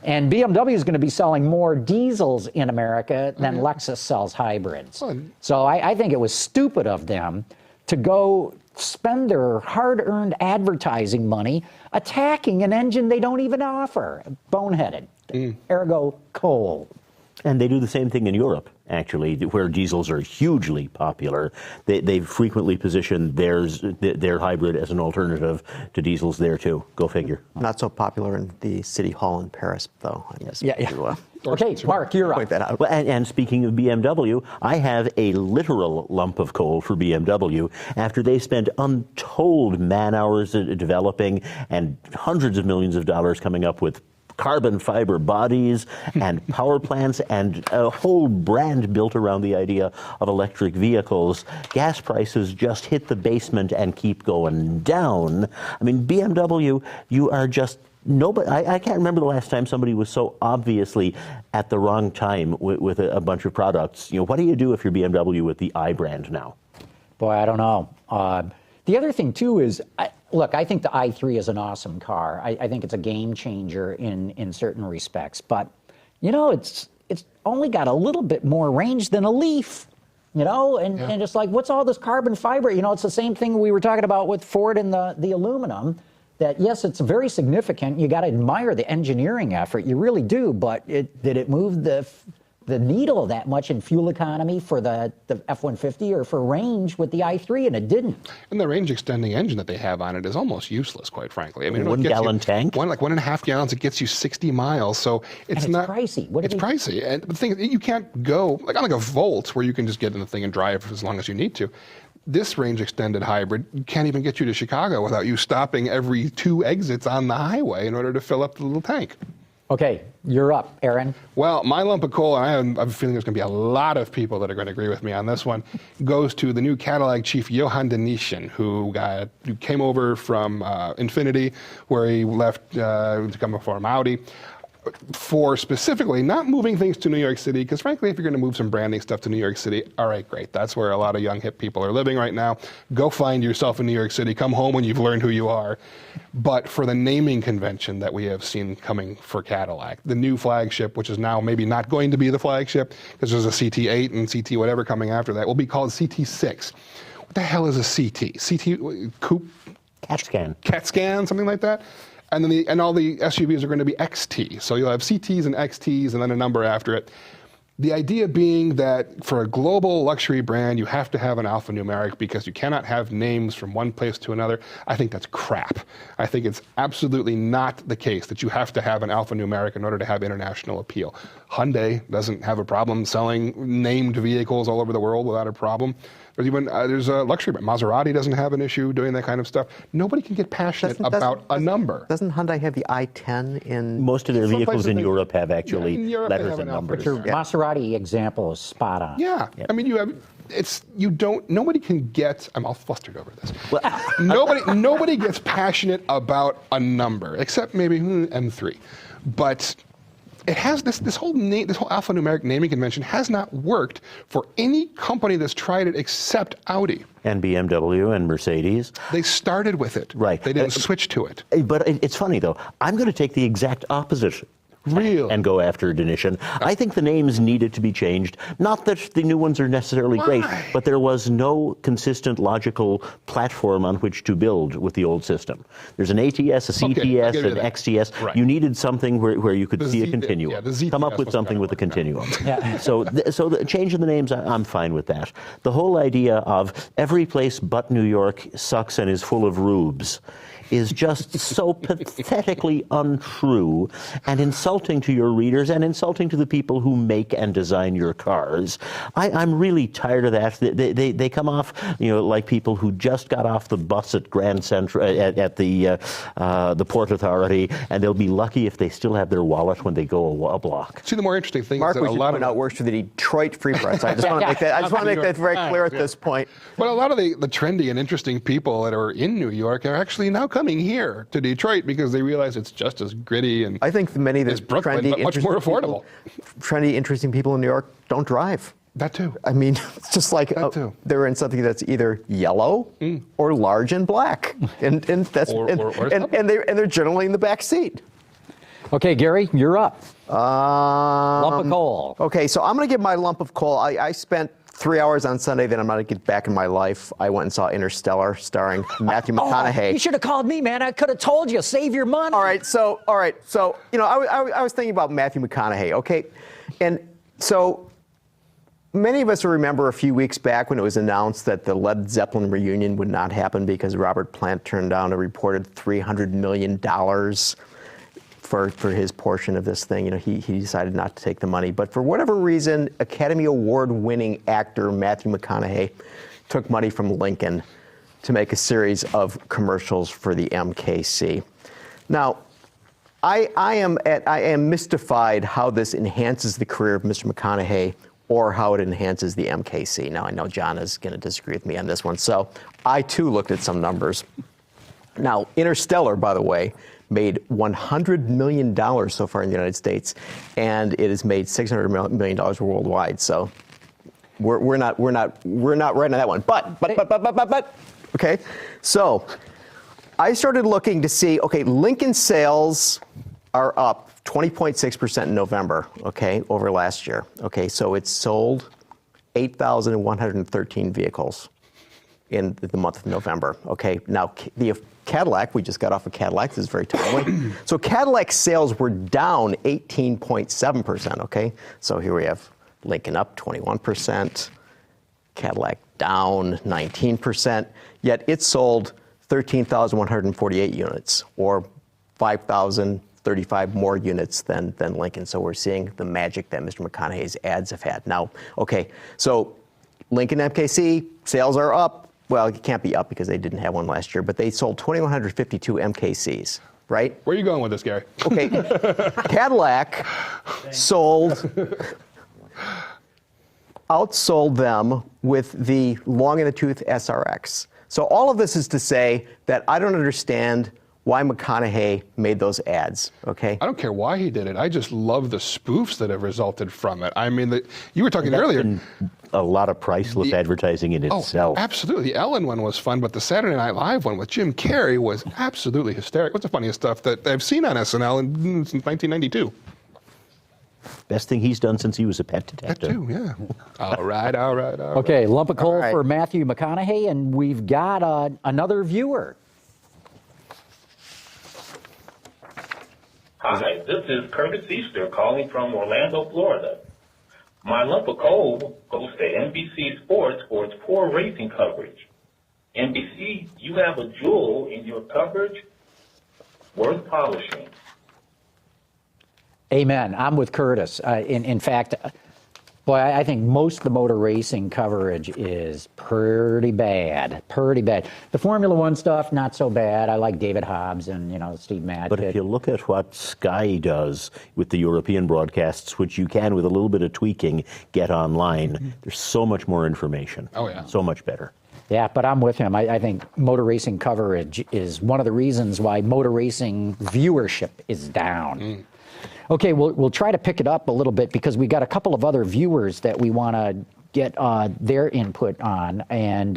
and BMW is going to be selling more diesels in America than Lexus sells hybrids. So I think it was stupid of them to go spend their hard-earned advertising money attacking an engine they don't even offer. Boneheaded. Ergo, coal. And they do the same thing in Europe, actually, where diesels are hugely popular. They frequently position their hybrid as an alternative to diesels there, too. Go figure. Not so popular in the City Hall in Paris, though. I guess. Yeah. Okay, Mark, you're up. Point that out. Well, and speaking of BMW, I have a literal lump of coal for BMW after they spent untold man-hours developing and hundreds of millions of dollars coming up with carbon fiber bodies and power plants and a whole brand built around the idea of electric vehicles. Gas prices just hit the basement and keep going down. I mean, BMW, you are just nobody. I can't remember the last time somebody was so obviously at the wrong time with a bunch of products. You know, what do you do if you're BMW with the I brand now? Boy, I don't know. The other thing, too, is, look, I think the i3 is an awesome car. I think it's a game changer in certain respects. But, you know, it's only got a little bit more range than a Leaf, you know? And it's like, what's all this carbon fiber? You know, it's the same thing we were talking about with Ford and the aluminum, that, yes, it's very significant. You got to admire the engineering effort. You really do. But did it move the needle that much in fuel economy for the F-150 or for range with the i3? And it didn't. And the range extending engine that they have on it is almost useless, quite frankly. I mean, 1 gallon tank? 1.5 gallons, it gets you 60 miles. So it's not pricey. It's pricey. And the thing is, you can't go like on a Volt where you can just get in the thing and drive as long as you need to. This range extended hybrid can't even get you to Chicago without you stopping every 2 exits on the highway in order to fill up the little tank. Okay, you're up, Aaron. Well, my lump of coal, and I have a feeling there's going to be a lot of people that are going to agree with me on this one, goes to the new Cadillac chief, Johan de Nysschen, who came over from Infiniti, where he left to come from Audi, for specifically not moving things to New York City, because frankly, if you're going to move some branding stuff to New York City, all right, great. That's where a lot of young, hip people are living right now. Go find yourself in New York City. Come home when you've learned who you are. But for the naming convention that we have seen coming for Cadillac, the new flagship, which is now maybe not going to be the flagship, because there's a CT8 and CT whatever coming after that, will be called CT6. What the hell is a CT? CT coupe? CAT scan, something like that? And then all the SUVs are going to be XT. So you'll have CTs and XTs and then a number after it. The idea being that for a global luxury brand, you have to have an alphanumeric because you cannot have names from one place to another. I think that's crap. I think it's absolutely not the case that you have to have an alphanumeric in order to have international appeal. Hyundai doesn't have a problem selling named vehicles all over the world without a problem. There's even there's a luxury brand. Maserati doesn't have an issue doing that kind of stuff. Nobody can get passionate about a number. Doesn't Hyundai have the i10 in? Most of their Some vehicles places in they- Europe have actually in Europe they letters have and an numbers. alphabet. Your Maserati example is spot on. Yeah. Yep. I mean, nobody can get, I'm all flustered over this. Well, Nobody gets passionate about a number, except maybe M3. But it has this whole alphanumeric naming convention has not worked for any company that's tried it except Audi. and BMW and Mercedes. They started with it. Right. They didn't switch to it. But it's funny, though. I'm going to take the exact opposite. Real. And go after Denishon. I think the names needed to be changed. Not that the new ones are necessarily great, but there was no consistent, logical platform on which to build with the old system. There's an ATS, a Okay, CTS, I'll give you an that. XTS. Right. You needed something where you could The see a Z- continuum. yeah, the ZTS Come up with wasn't something gonna with a work, no. continuum. Yeah. So the changing the names, I'm fine with that. The whole idea of every place but New York sucks and is full of rubes is just so pathetically untrue and insulting to your readers and insulting to the people who make and design your cars. I'm really tired of that. They come off, like people who just got off the bus at Grand Central at the Port Authority, and they'll be lucky if they still have their wallet when they go a block. See, the more interesting thing Mark, is we that a should lot point of out works for the Detroit Free Press. I just want to make that. I just want to make that very clear at this point. But a lot of the trendy and interesting people that are in New York are actually now coming here to Detroit because they realize it's just as gritty and I think many of the as Brooklyn, trendy, but much more affordable. Interesting people in New York don't drive. That too. I mean, it's just like That too. they're in something that's either yellow or large and black, and that's Or and they're generally in the back seat. Okay, Gary, you're up. Lump of coal. Okay, so I'm going to give my lump of coal. I spent 3 hours on Sunday that I'm not going to get back in my life. I went and saw Interstellar, starring Matthew McConaughey. You should have called me, man. I could have told you. Save your money. All right, so I was thinking about Matthew McConaughey, okay, and so many of us remember a few weeks back when it was announced that the Led Zeppelin reunion would not happen because Robert Plant turned down a reported $300 million for his portion of this thing. He decided not to take the money, but for whatever reason, Academy Award-winning actor Matthew McConaughey took money from Lincoln to make a series of commercials for the MKC. Now, I am mystified how this enhances the career of Mr. McConaughey or how it enhances the MKC. Now, I know John is going to disagree with me on this one, so I too looked at some numbers. Now, Interstellar, by the way, made $100 million so far in the United States, and it has made $600 million worldwide. So we're not right on that one. But okay. So I started looking to see. Okay, Lincoln sales are up 20.6% in November. Okay, over last year. Okay, so it's sold 8,113 vehicles in the month of November. Okay, now the Cadillac, we just got off of Cadillac, this is very timely. So Cadillac sales were down 18.7%, okay? So here we have Lincoln up 21%, Cadillac down 19%, yet it sold 13,148 units, or 5,035 more units than Lincoln. So we're seeing the magic that Mr. McConaughey's ads have had. Now, okay, so Lincoln MKC, sales are up. Well, it can't be up because they didn't have one last year, but they sold 2,152 MKCs, right? Where are you going with this, Gary? Okay. Cadillac outsold them with the long in the tooth SRX. So all of this is to say that I don't understand why McConaughey made those ads, okay? I don't care why he did it. I just love the spoofs that have resulted from it. I mean, you were talking That's earlier. been a lot of priceless advertising in itself. Oh, absolutely. The Ellen one was fun, but the Saturday Night Live one with Jim Carrey was absolutely hysterical. What's the funniest stuff that I've seen on SNL since 1992? Best thing he's done since he was a pet detective. That too, yeah. All right. Okay, lump of coal All right. for Matthew McConaughey, and we've got another viewer. Hi, this is Curtis Easter calling from Orlando, Florida. My lump of coal goes to NBC Sports for its poor racing coverage. NBC, you have a jewel in your coverage worth polishing. Amen. I'm with Curtis. In fact, Boy, I think most of the motor racing coverage is pretty bad. Pretty bad. The Formula One stuff, not so bad. I like David Hobbs and, Steve Madgett. But if you look at what Sky does with the European broadcasts, which you can, with a little bit of tweaking, get online, there's so much more information. Oh, yeah. So much better. Yeah, but I'm with him. I think motor racing coverage is one of the reasons why motor racing viewership is down. Okay, we'll try to pick it up a little bit because we got a couple of other viewers that we want to get their input on. And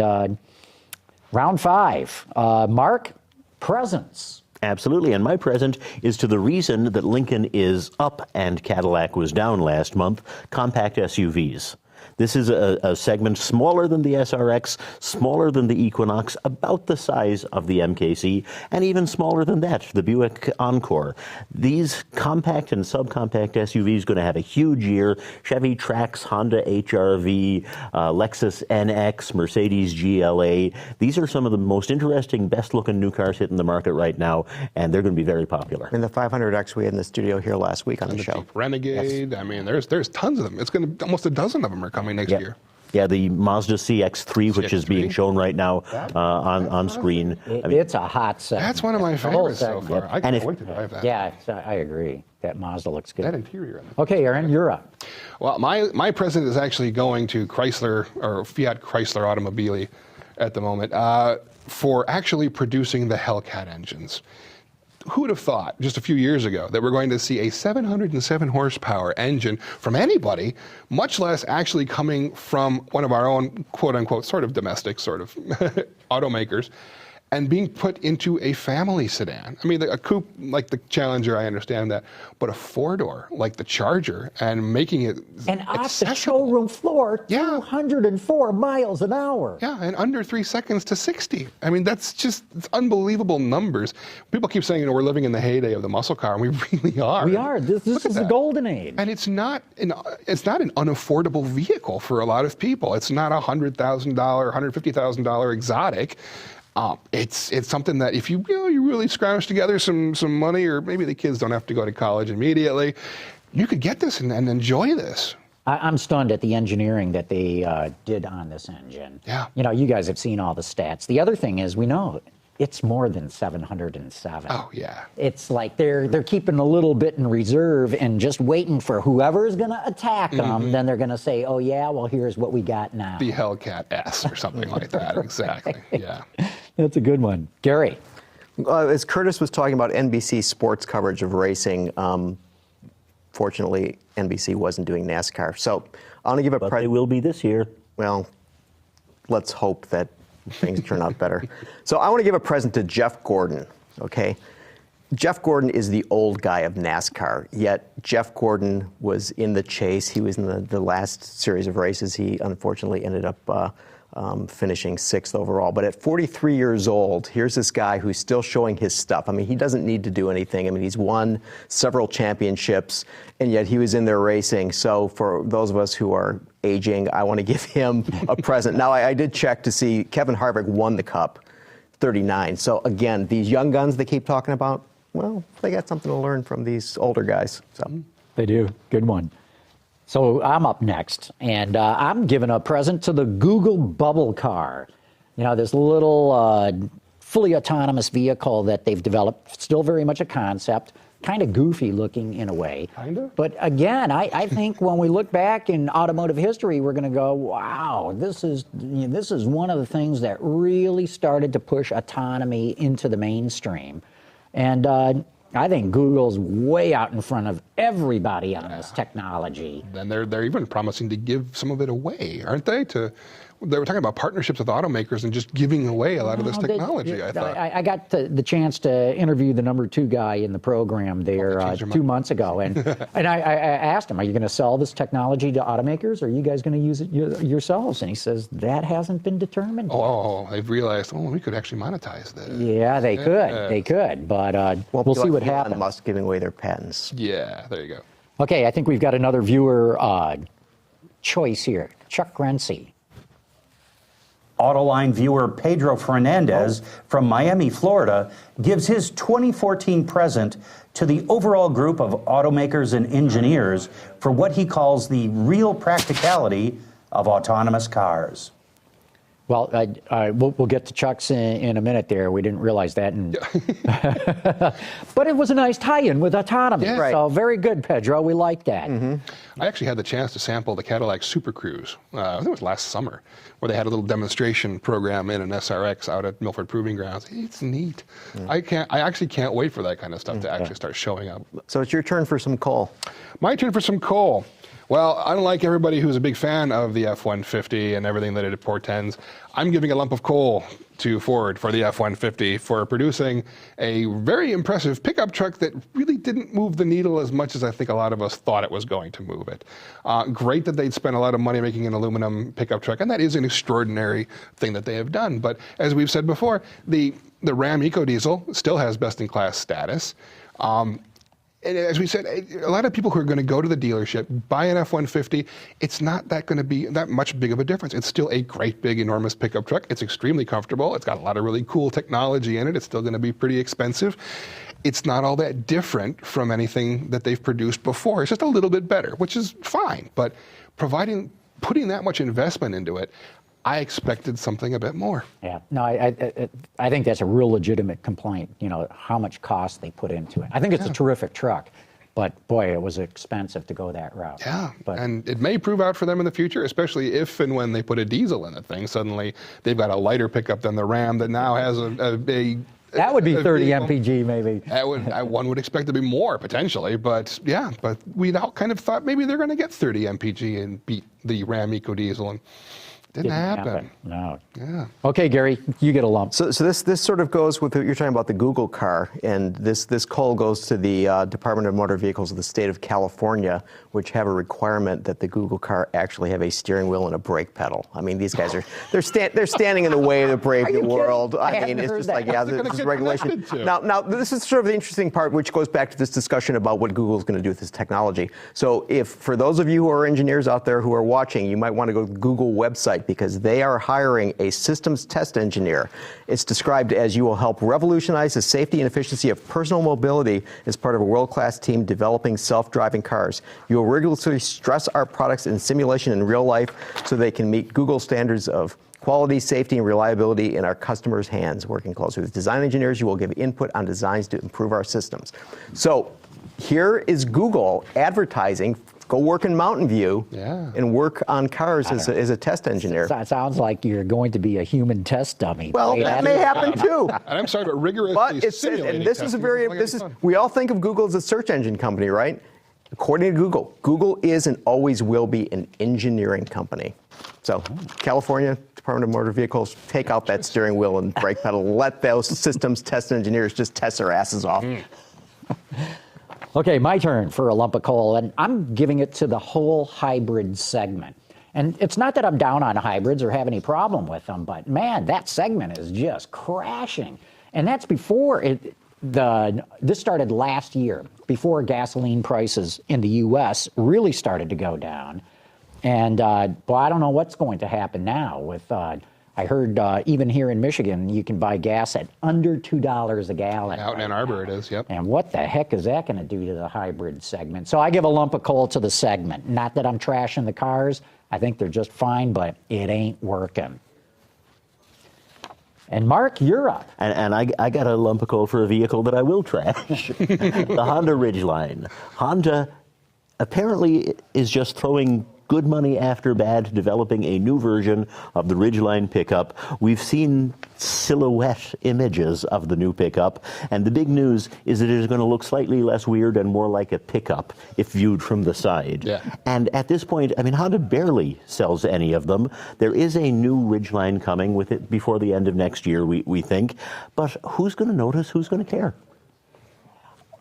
round 5, Mark, presents. Absolutely, and my present is to the reason that Lincoln is up and Cadillac was down last month, compact SUVs. This is a segment smaller than the SRX, smaller than the Equinox, about the size of the MKC, and even smaller than that, the Buick Encore. These compact and subcompact SUVs going to have a huge year. Chevy Trax, Honda HR-V, Lexus NX, Mercedes GLA. These are some of the most interesting, best-looking new cars hitting the market right now, and they're going to be very popular. And the 500X we had in the studio here last week on the show. Jeep Renegade. Yes. I mean, there's tons of them. It's going to almost a dozen of them are coming next year. Yeah, the Mazda CX-3, which is being shown right now on screen. It's a hot set. That's one of my favorites so far. Yep. I can't wait to drive that. Yeah, I agree. That Mazda looks good. That interior. Okay, Aaron, you're up. Well, my present is actually going to Chrysler, or Fiat Chrysler Automobili at the moment, for actually producing the Hellcat engines. Who would have thought just a few years ago that we're going to see a 707 horsepower engine from anybody, much less actually coming from one of our own quote unquote sort of domestic sort of automakers, and being put into a family sedan. I mean, a coupe like the Challenger, I understand that, but a 4-door like the Charger, and making it and off the showroom floor, 204 miles an hour. Yeah, and under 3 seconds to 60. I mean, it's unbelievable numbers. People keep saying, we're living in the heyday of the muscle car, and we really are. We are. This is the golden age. And it's not an unaffordable vehicle for a lot of people. It's not a $100,000, $150,000 exotic. It's something that if you really scrounge together some money, or maybe the kids don't have to go to college immediately, you could get this and enjoy this. I'm stunned at the engineering that they did on this engine. Yeah. You guys have seen all the stats. The other thing is, we know it's more than 707. Oh, yeah. It's like they're keeping a little bit in reserve and just waiting for whoever's going to attack them. Then they're going to say, oh, yeah, well, here's what we got now. The Hellcat S or something like that. Exactly. Yeah. That's a good one. Gary. As Curtis was talking about NBC sports coverage of racing, fortunately, NBC wasn't doing NASCAR. So I want to give a But they will be this year. Well, let's hope that things turn out better. So I want to give a present to Jeff Gordon, okay? Jeff Gordon is the old guy of NASCAR, yet Jeff Gordon was in the chase. He was in the last series of races. He unfortunately ended up finishing 6th overall. But at 43 years old, here's this guy who's still showing his stuff. I mean, he doesn't need to do anything. I mean, he's won several championships, and yet he was in there racing. So for those of us who are aging, I want to give him a present. Now, I did check to see Kevin Harvick won the Cup, 39. So again, these young guns they keep talking about, well, they got something to learn from these older guys. So they do. Good one. So I'm up next, and I'm giving a present to the Google Bubble Car. This little fully autonomous vehicle that they've developed, still very much a concept, kind of goofy looking in a way. Kind of? But again, I think when we look back in automotive history, we're going to go, wow, this is one of the things that really started to push autonomy into the mainstream. And I think Google's way out in front of everybody on this technology. Then they're even promising to give some of it away, aren't they? They were talking about partnerships with automakers and just giving away a lot of this technology, I thought. I got the chance to interview the number 2 guy in the program there 2 months ago. And I asked him, are you going to sell this technology to automakers, or are you guys going to use it yourselves? And he says, that hasn't been determined. Oh, they've realized, we could actually monetize this. Yeah, they could. They could. But we'll see what happens. Elon Musk giving away their patents. Yeah, there you go. Okay, I think we've got another viewer choice here. Chuck Grency. Autoline viewer Pedro Fernandez from Miami, Florida, gives his 2014 present to the overall group of automakers and engineers for what he calls the real practicality of autonomous cars. Well, we'll get to Chuck's in a minute there. We didn't realize that. But it was a nice tie-in with autonomy. Yeah. Right. So very good, Pedro. We like that. I actually had the chance to sample the Cadillac Super Cruise. I think it was last summer, where they had a little demonstration program in an SRX out at Milford Proving Grounds. It's neat. I actually can't wait for that kind of stuff to actually start showing up. So it's your turn for some coal. My turn for some coal. Well, unlike everybody who's a big fan of the F-150 and everything that it portends, I'm giving a lump of coal to Ford for the F-150 for producing a very impressive pickup truck that really didn't move the needle as much as I think a lot of us thought it was going to move it. Great that they'd spent a lot of money making an aluminum pickup truck, and that is an extraordinary thing that they have done. But as we've said before, the Ram EcoDiesel still has best-in-class status. And as we said, a lot of people who are going to go to the dealership, buy an F-150, it's not that going to be that much big of a difference. It's still a great, big, enormous pickup truck. It's extremely comfortable. It's got a lot of really cool technology in it. It's still going to be pretty expensive. It's not all that different from anything that they've produced before. It's just a little bit better, which is fine. But putting that much investment into it, I expected something a bit more. Yeah, no, I think that's a real legitimate complaint, how much cost they put into it. I think it's a terrific truck, but boy, it was expensive to go that route. Yeah, but, and it may prove out for them in the future, especially if and when they put a diesel in the thing. Suddenly, they've got a lighter pickup than the Ram that now has a that would be 30 mpg, maybe. One would expect to be more, potentially, but yeah, but we all kind of thought maybe they're going to get 30 mpg and beat the Ram EcoDiesel, and didn't happen. No. Yeah. Okay, Gary, you get a lump. So this sort of goes with, you're talking about the Google car, and this coal goes to the Department of Motor Vehicles of the state of California, which have a requirement that the Google car actually have a steering wheel and a brake pedal. I mean, these guys they're standing in the way of the brave new world. I mean, it's just like, yeah, this is regulation. Now, this is sort of the interesting part, which goes back to this discussion about what Google is going to do with this technology. So if, for those of you who are engineers out there who are watching, you might want to go to the Google website, because they are hiring a systems test engineer. It's described as, you will help revolutionize the safety and efficiency of personal mobility as part of a world-class team developing self-driving cars. You will rigorously stress our products in simulation in real life so they can meet Google standards of quality, safety, and reliability in our customers' hands. Working closely with design engineers, you will give input on designs to improve our systems. So here is Google advertising. Go work in Mountain View and work on cars as a test engineer. It sounds like you're going to be a human test dummy. Well, that may happen too. And I'm sorry, but rigorously simulating testing. We all think of Google as a search engine company, right? According to Google, Google is and always will be an engineering company. So, California Department of Motor Vehicles, take out that steering wheel and brake pedal. Let those systems test engineers just test their asses off. Okay, my turn for a lump of coal, and I'm giving it to the whole hybrid segment. And it's not that I'm down on hybrids or have any problem with them, but man, that segment is just crashing. And that's before this started last year, before gasoline prices in the U.S. really started to go down. And I don't know what's going to happen now with, I heard even here in Michigan, you can buy gas at under $2 a gallon. Out in Ann Arbor it is, yep. And what the heck is that going to do to the hybrid segment? So I give a lump of coal to the segment. Not that I'm trashing the cars. I think they're just fine, but it ain't working. And Mark, you're up. And I got a lump of coal for a vehicle that I will trash, the Honda Ridgeline. Honda apparently is just throwing good money after bad, developing a new version of the Ridgeline pickup. We've seen silhouette images of the new pickup, and the big news is that it is going to look slightly less weird and more like a pickup if viewed from the side. Yeah. And at this point, I mean, Honda barely sells any of them. There is a new Ridgeline coming with it before the end of next year, we think. But who's going to notice? Who's going to care?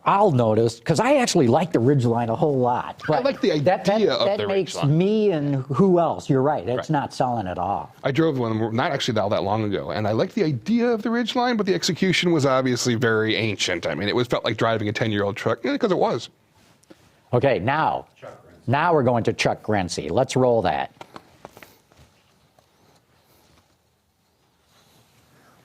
I'll notice, because I actually like the Ridgeline a whole lot. But I like the idea of the Ridgeline. That makes me and who else? You're right. It's not selling at all. I drove one not actually all that long ago, and I liked the idea of the Ridgeline, but the execution was obviously very ancient. I mean, it felt like driving a 10-year-old truck, because it was. Okay, now we're going to Chuck Grency. Let's roll that.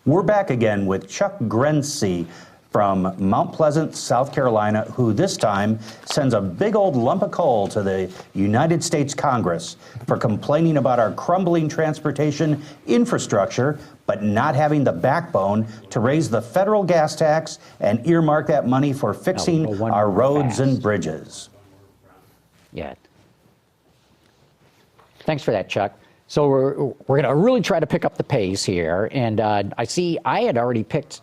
We're back again with Chuck Grency, from Mount Pleasant, South Carolina, who this time sends a big old lump of coal to the United States Congress for complaining about our crumbling transportation infrastructure, but not having the backbone to raise the federal gas tax and earmark that money for fixing our roads and bridges. Yeah. Thanks for that, Chuck. So we're going to really try to pick up the pace here. And I see I had already picked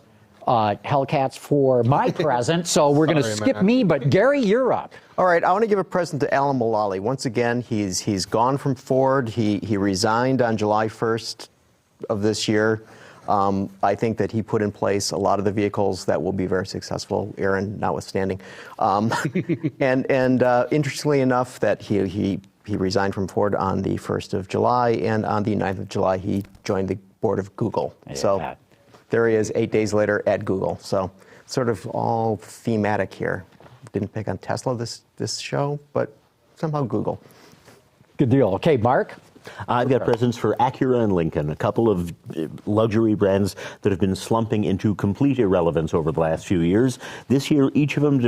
Hellcats for my present, so we're going to skip me. But Gary, you're up. All right, I want to give a present to Alan Mullally. Once again, he's gone from Ford. He resigned on July 1st of this year. I think that he put in place a lot of the vehicles that will be very successful, Aaron notwithstanding. And interestingly enough, that he resigned from Ford on the 1st of July, and on the 9th of July, he joined the board of Google. So there he is 8 days later at Google. So sort of all thematic here. Didn't pick on Tesla this show, but somehow Google. Good deal. Okay, Mark? I've got presents for Acura and Lincoln, a couple of luxury brands that have been slumping into complete irrelevance over the last few years. This year, each of them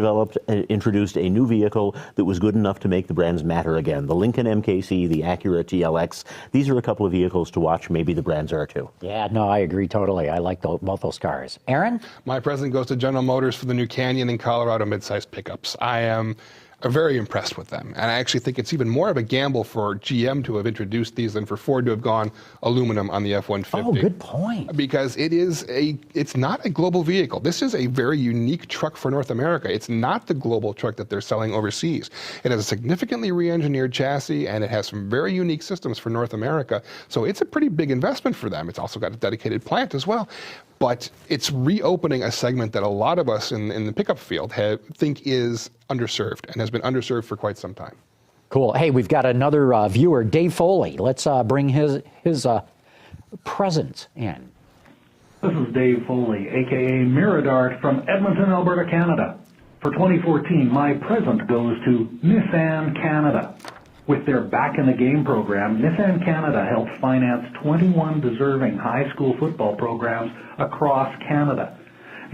introduced a new vehicle that was good enough to make the brands matter again. The Lincoln MKC, the Acura TLX, these are a couple of vehicles to watch. Maybe the brands are too. Yeah, no, I agree totally. I like both those cars. Aaron? My present goes to General Motors for the new Canyon and Colorado midsize pickups. I am very impressed with them. And I actually think it's even more of a gamble for GM to have introduced these than for Ford to have gone aluminum on the F-150. Oh, good point. Because it's not a global vehicle. This is a very unique truck for North America. It's not the global truck that they're selling overseas. It has a significantly re-engineered chassis, and it has some very unique systems for North America. So it's a pretty big investment for them. It's also got a dedicated plant as well. But it's reopening a segment that a lot of us in the pickup field think is underserved and has been underserved for quite some time. Cool. Hey, we've got another viewer, Dave Foley. Let's bring his present in. This is Dave Foley, a.k.a. Miradart from Edmonton, Alberta, Canada. For 2014, my present goes to Nissan Canada. With their Back in the Game program, Nissan Canada helped finance 21 deserving high school football programs across Canada.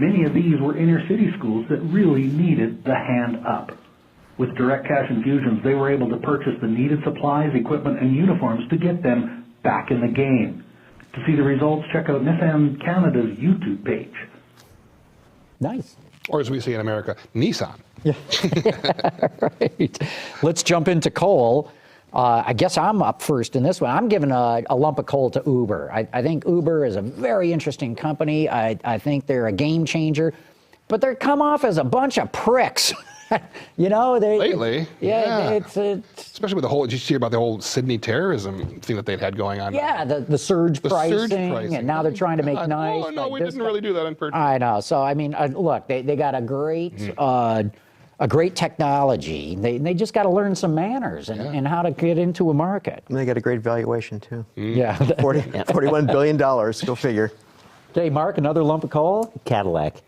Many of these were inner city schools that really needed the hand up. With direct cash infusions, they were able to purchase the needed supplies, equipment, and uniforms to get them back in the game. To see the results, check out Nissan Canada's YouTube page. Nice. Or as we say in America, Nissan. Yeah. Right. Let's jump into coal. I guess I'm up first in this one. I'm giving a lump of coal to Uber. I think Uber is a very interesting company. I think they're a game changer, but they're come off as a bunch of pricks. You know, lately, yeah. It's especially with the whole. Did you hear about the whole Sydney terrorism thing that they'd had going on? Yeah, the surge pricing, and now they're trying to make nice. Oh no, we didn't really do that on purpose. I know. So I mean, look, they got a great technology. They just got to learn some manners and how to get into a market. And they got a great valuation too. Yeah, $41 billion. Go figure. Okay, Mark, another lump of coal. Cadillac.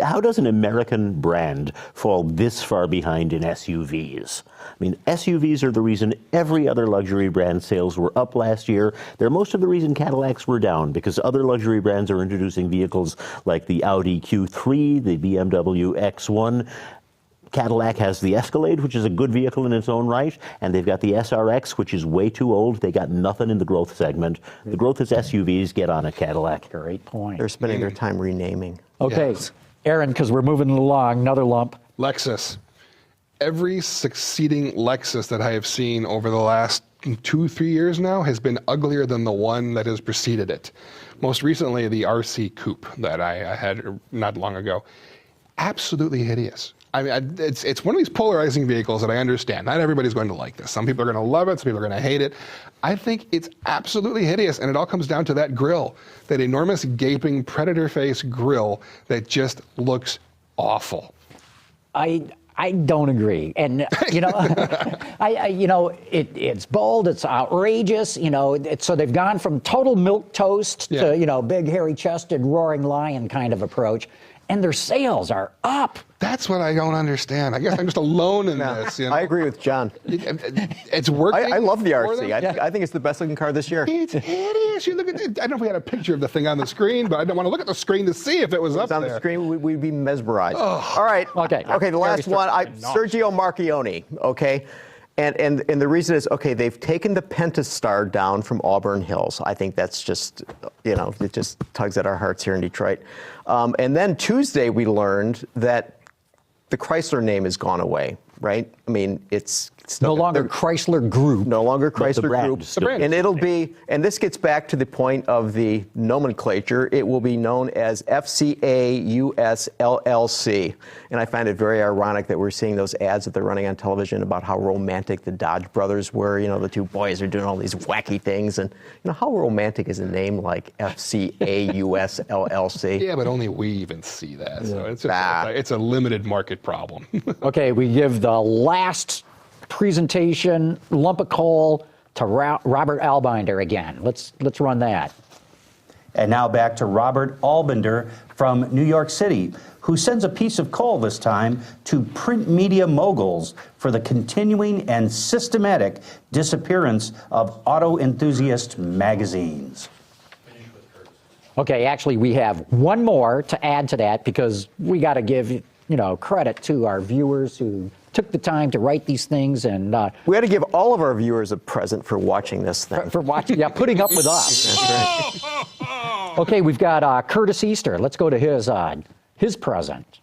How does an American brand fall this far behind in SUVs? I mean, SUVs are the reason every other luxury brand sales were up last year. They're most of the reason Cadillacs were down, because other luxury brands are introducing vehicles like the Audi Q3, the BMW X1. Cadillac has the Escalade, which is a good vehicle in its own right, and they've got the SRX, which is way too old. They got nothing in the growth segment. The growth is SUVs. Get on it, Cadillac. Great point. They're spending their time renaming. Okay, Yes. Aaron, because we're moving along, another lump. Lexus. Every succeeding Lexus that I have seen over the last 2-3 years now has been uglier than the one that has preceded it. Most recently, the RC Coupe that I had not long ago. Absolutely hideous. I mean, it's one of these polarizing vehicles that I understand. Not everybody's going to like this. Some people are going to love it. Some people are going to hate it. I think it's absolutely hideous, and it all comes down to that grille, that enormous gaping predator face grille that just looks awful. I don't agree, and you know, it's bold, it's outrageous, you know. So they've gone from total milquetoast to big hairy-chested roaring lion kind of approach. and their sales are up. That's what I don't understand. I guess I'm just alone in this. You know? I agree with John. It's working. I love the for RC. them. I think it's the best looking car this year. It is. You look at it. I don't know if we had a picture of the thing on the screen, but I don't want to look at the screen to see if it was up on there. the screen, we'd be mesmerized. All right. Okay. The last one, Sergio Marchionne, okay? And the reason is, okay, they've taken the Pentastar down from Auburn Hills. I think that's just, it just tugs at our hearts here in Detroit. And then Tuesday we learned that the Chrysler name has gone away, right? I mean, it's no longer Chrysler Group. No longer Chrysler brand Group. still. And it'll be, and this gets back to the point of the nomenclature, it will be known as FCA US LLC. And I find it very ironic that we're seeing those ads that they're running on television about how romantic the Dodge brothers were. The two boys are doing all these wacky things. And how romantic is a name like FCA US LLC? Yeah, but only we even see that. So it's a limited market problem. Okay, we give the last presentation, lump of coal, to Robert Albinder again. Let's run that. And now back to Robert Albinder from New York City, who sends a piece of coal this time to print media moguls for the continuing and systematic disappearance of auto enthusiast magazines. Okay, actually, we have one more to add to that because we got to give credit to our viewers who took the time to write these things, and we had to give all of our viewers a present for watching this thing. For watching, putting up with us. That's right. Okay, we've got Curtis Easter. Let's go to his present.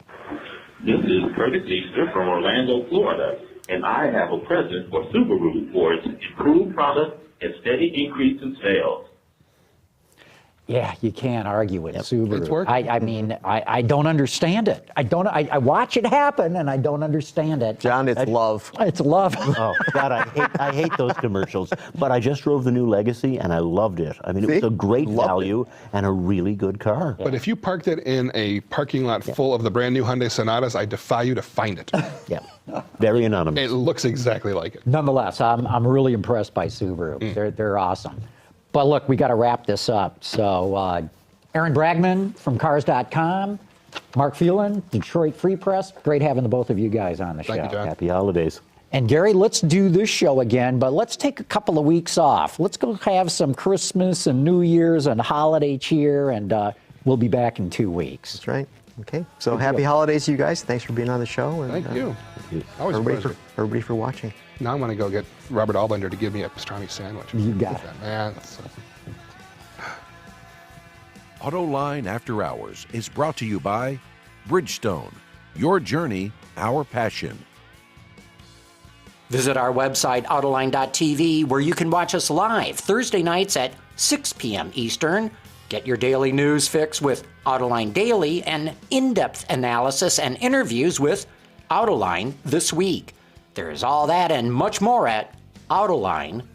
This is Curtis Easter from Orlando, Florida, and I have a present for Subaru for its improved product and steady increase in sales. Yeah, you can't argue with Subaru. It's working. I mean, I don't understand it. I watch it happen, and I don't understand it. John, it's love. It's love. Oh, God, I hate those commercials. But I just drove the new Legacy, and I loved it. I mean, it was a great value and a really good car. But if you parked it in a parking lot full of the brand new Hyundai Sonatas, I defy you to find it. Yeah, very anonymous. It looks exactly like it. Nonetheless, I'm really impressed by Subaru. They're awesome. But look, we got to wrap this up. So, Aaron Bragman from Cars.com, Mark Phelan, Detroit Free Press. Great having the both of you guys on the show. Thank you, John. Happy holidays. And Gary, let's do this show again, but let's take a couple of weeks off. Let's go have some Christmas and New Year's and holiday cheer, and we'll be back in 2 weeks. That's right. Okay. So happy holidays, you guys. Thanks for being on the show. And, Thank you. Always everybody for watching. Now I'm going to go get Robert Albinder to give me a pastrami sandwich. You got it. Man, Autoline After Hours is brought to you by Bridgestone. Your journey, our passion. Visit our website, Autoline.tv, where you can watch us live Thursday nights at 6 p.m. Eastern. Get your daily news fix with Autoline Daily and in-depth analysis and interviews with Autoline This Week. There's all that and much more at Autoline.tv.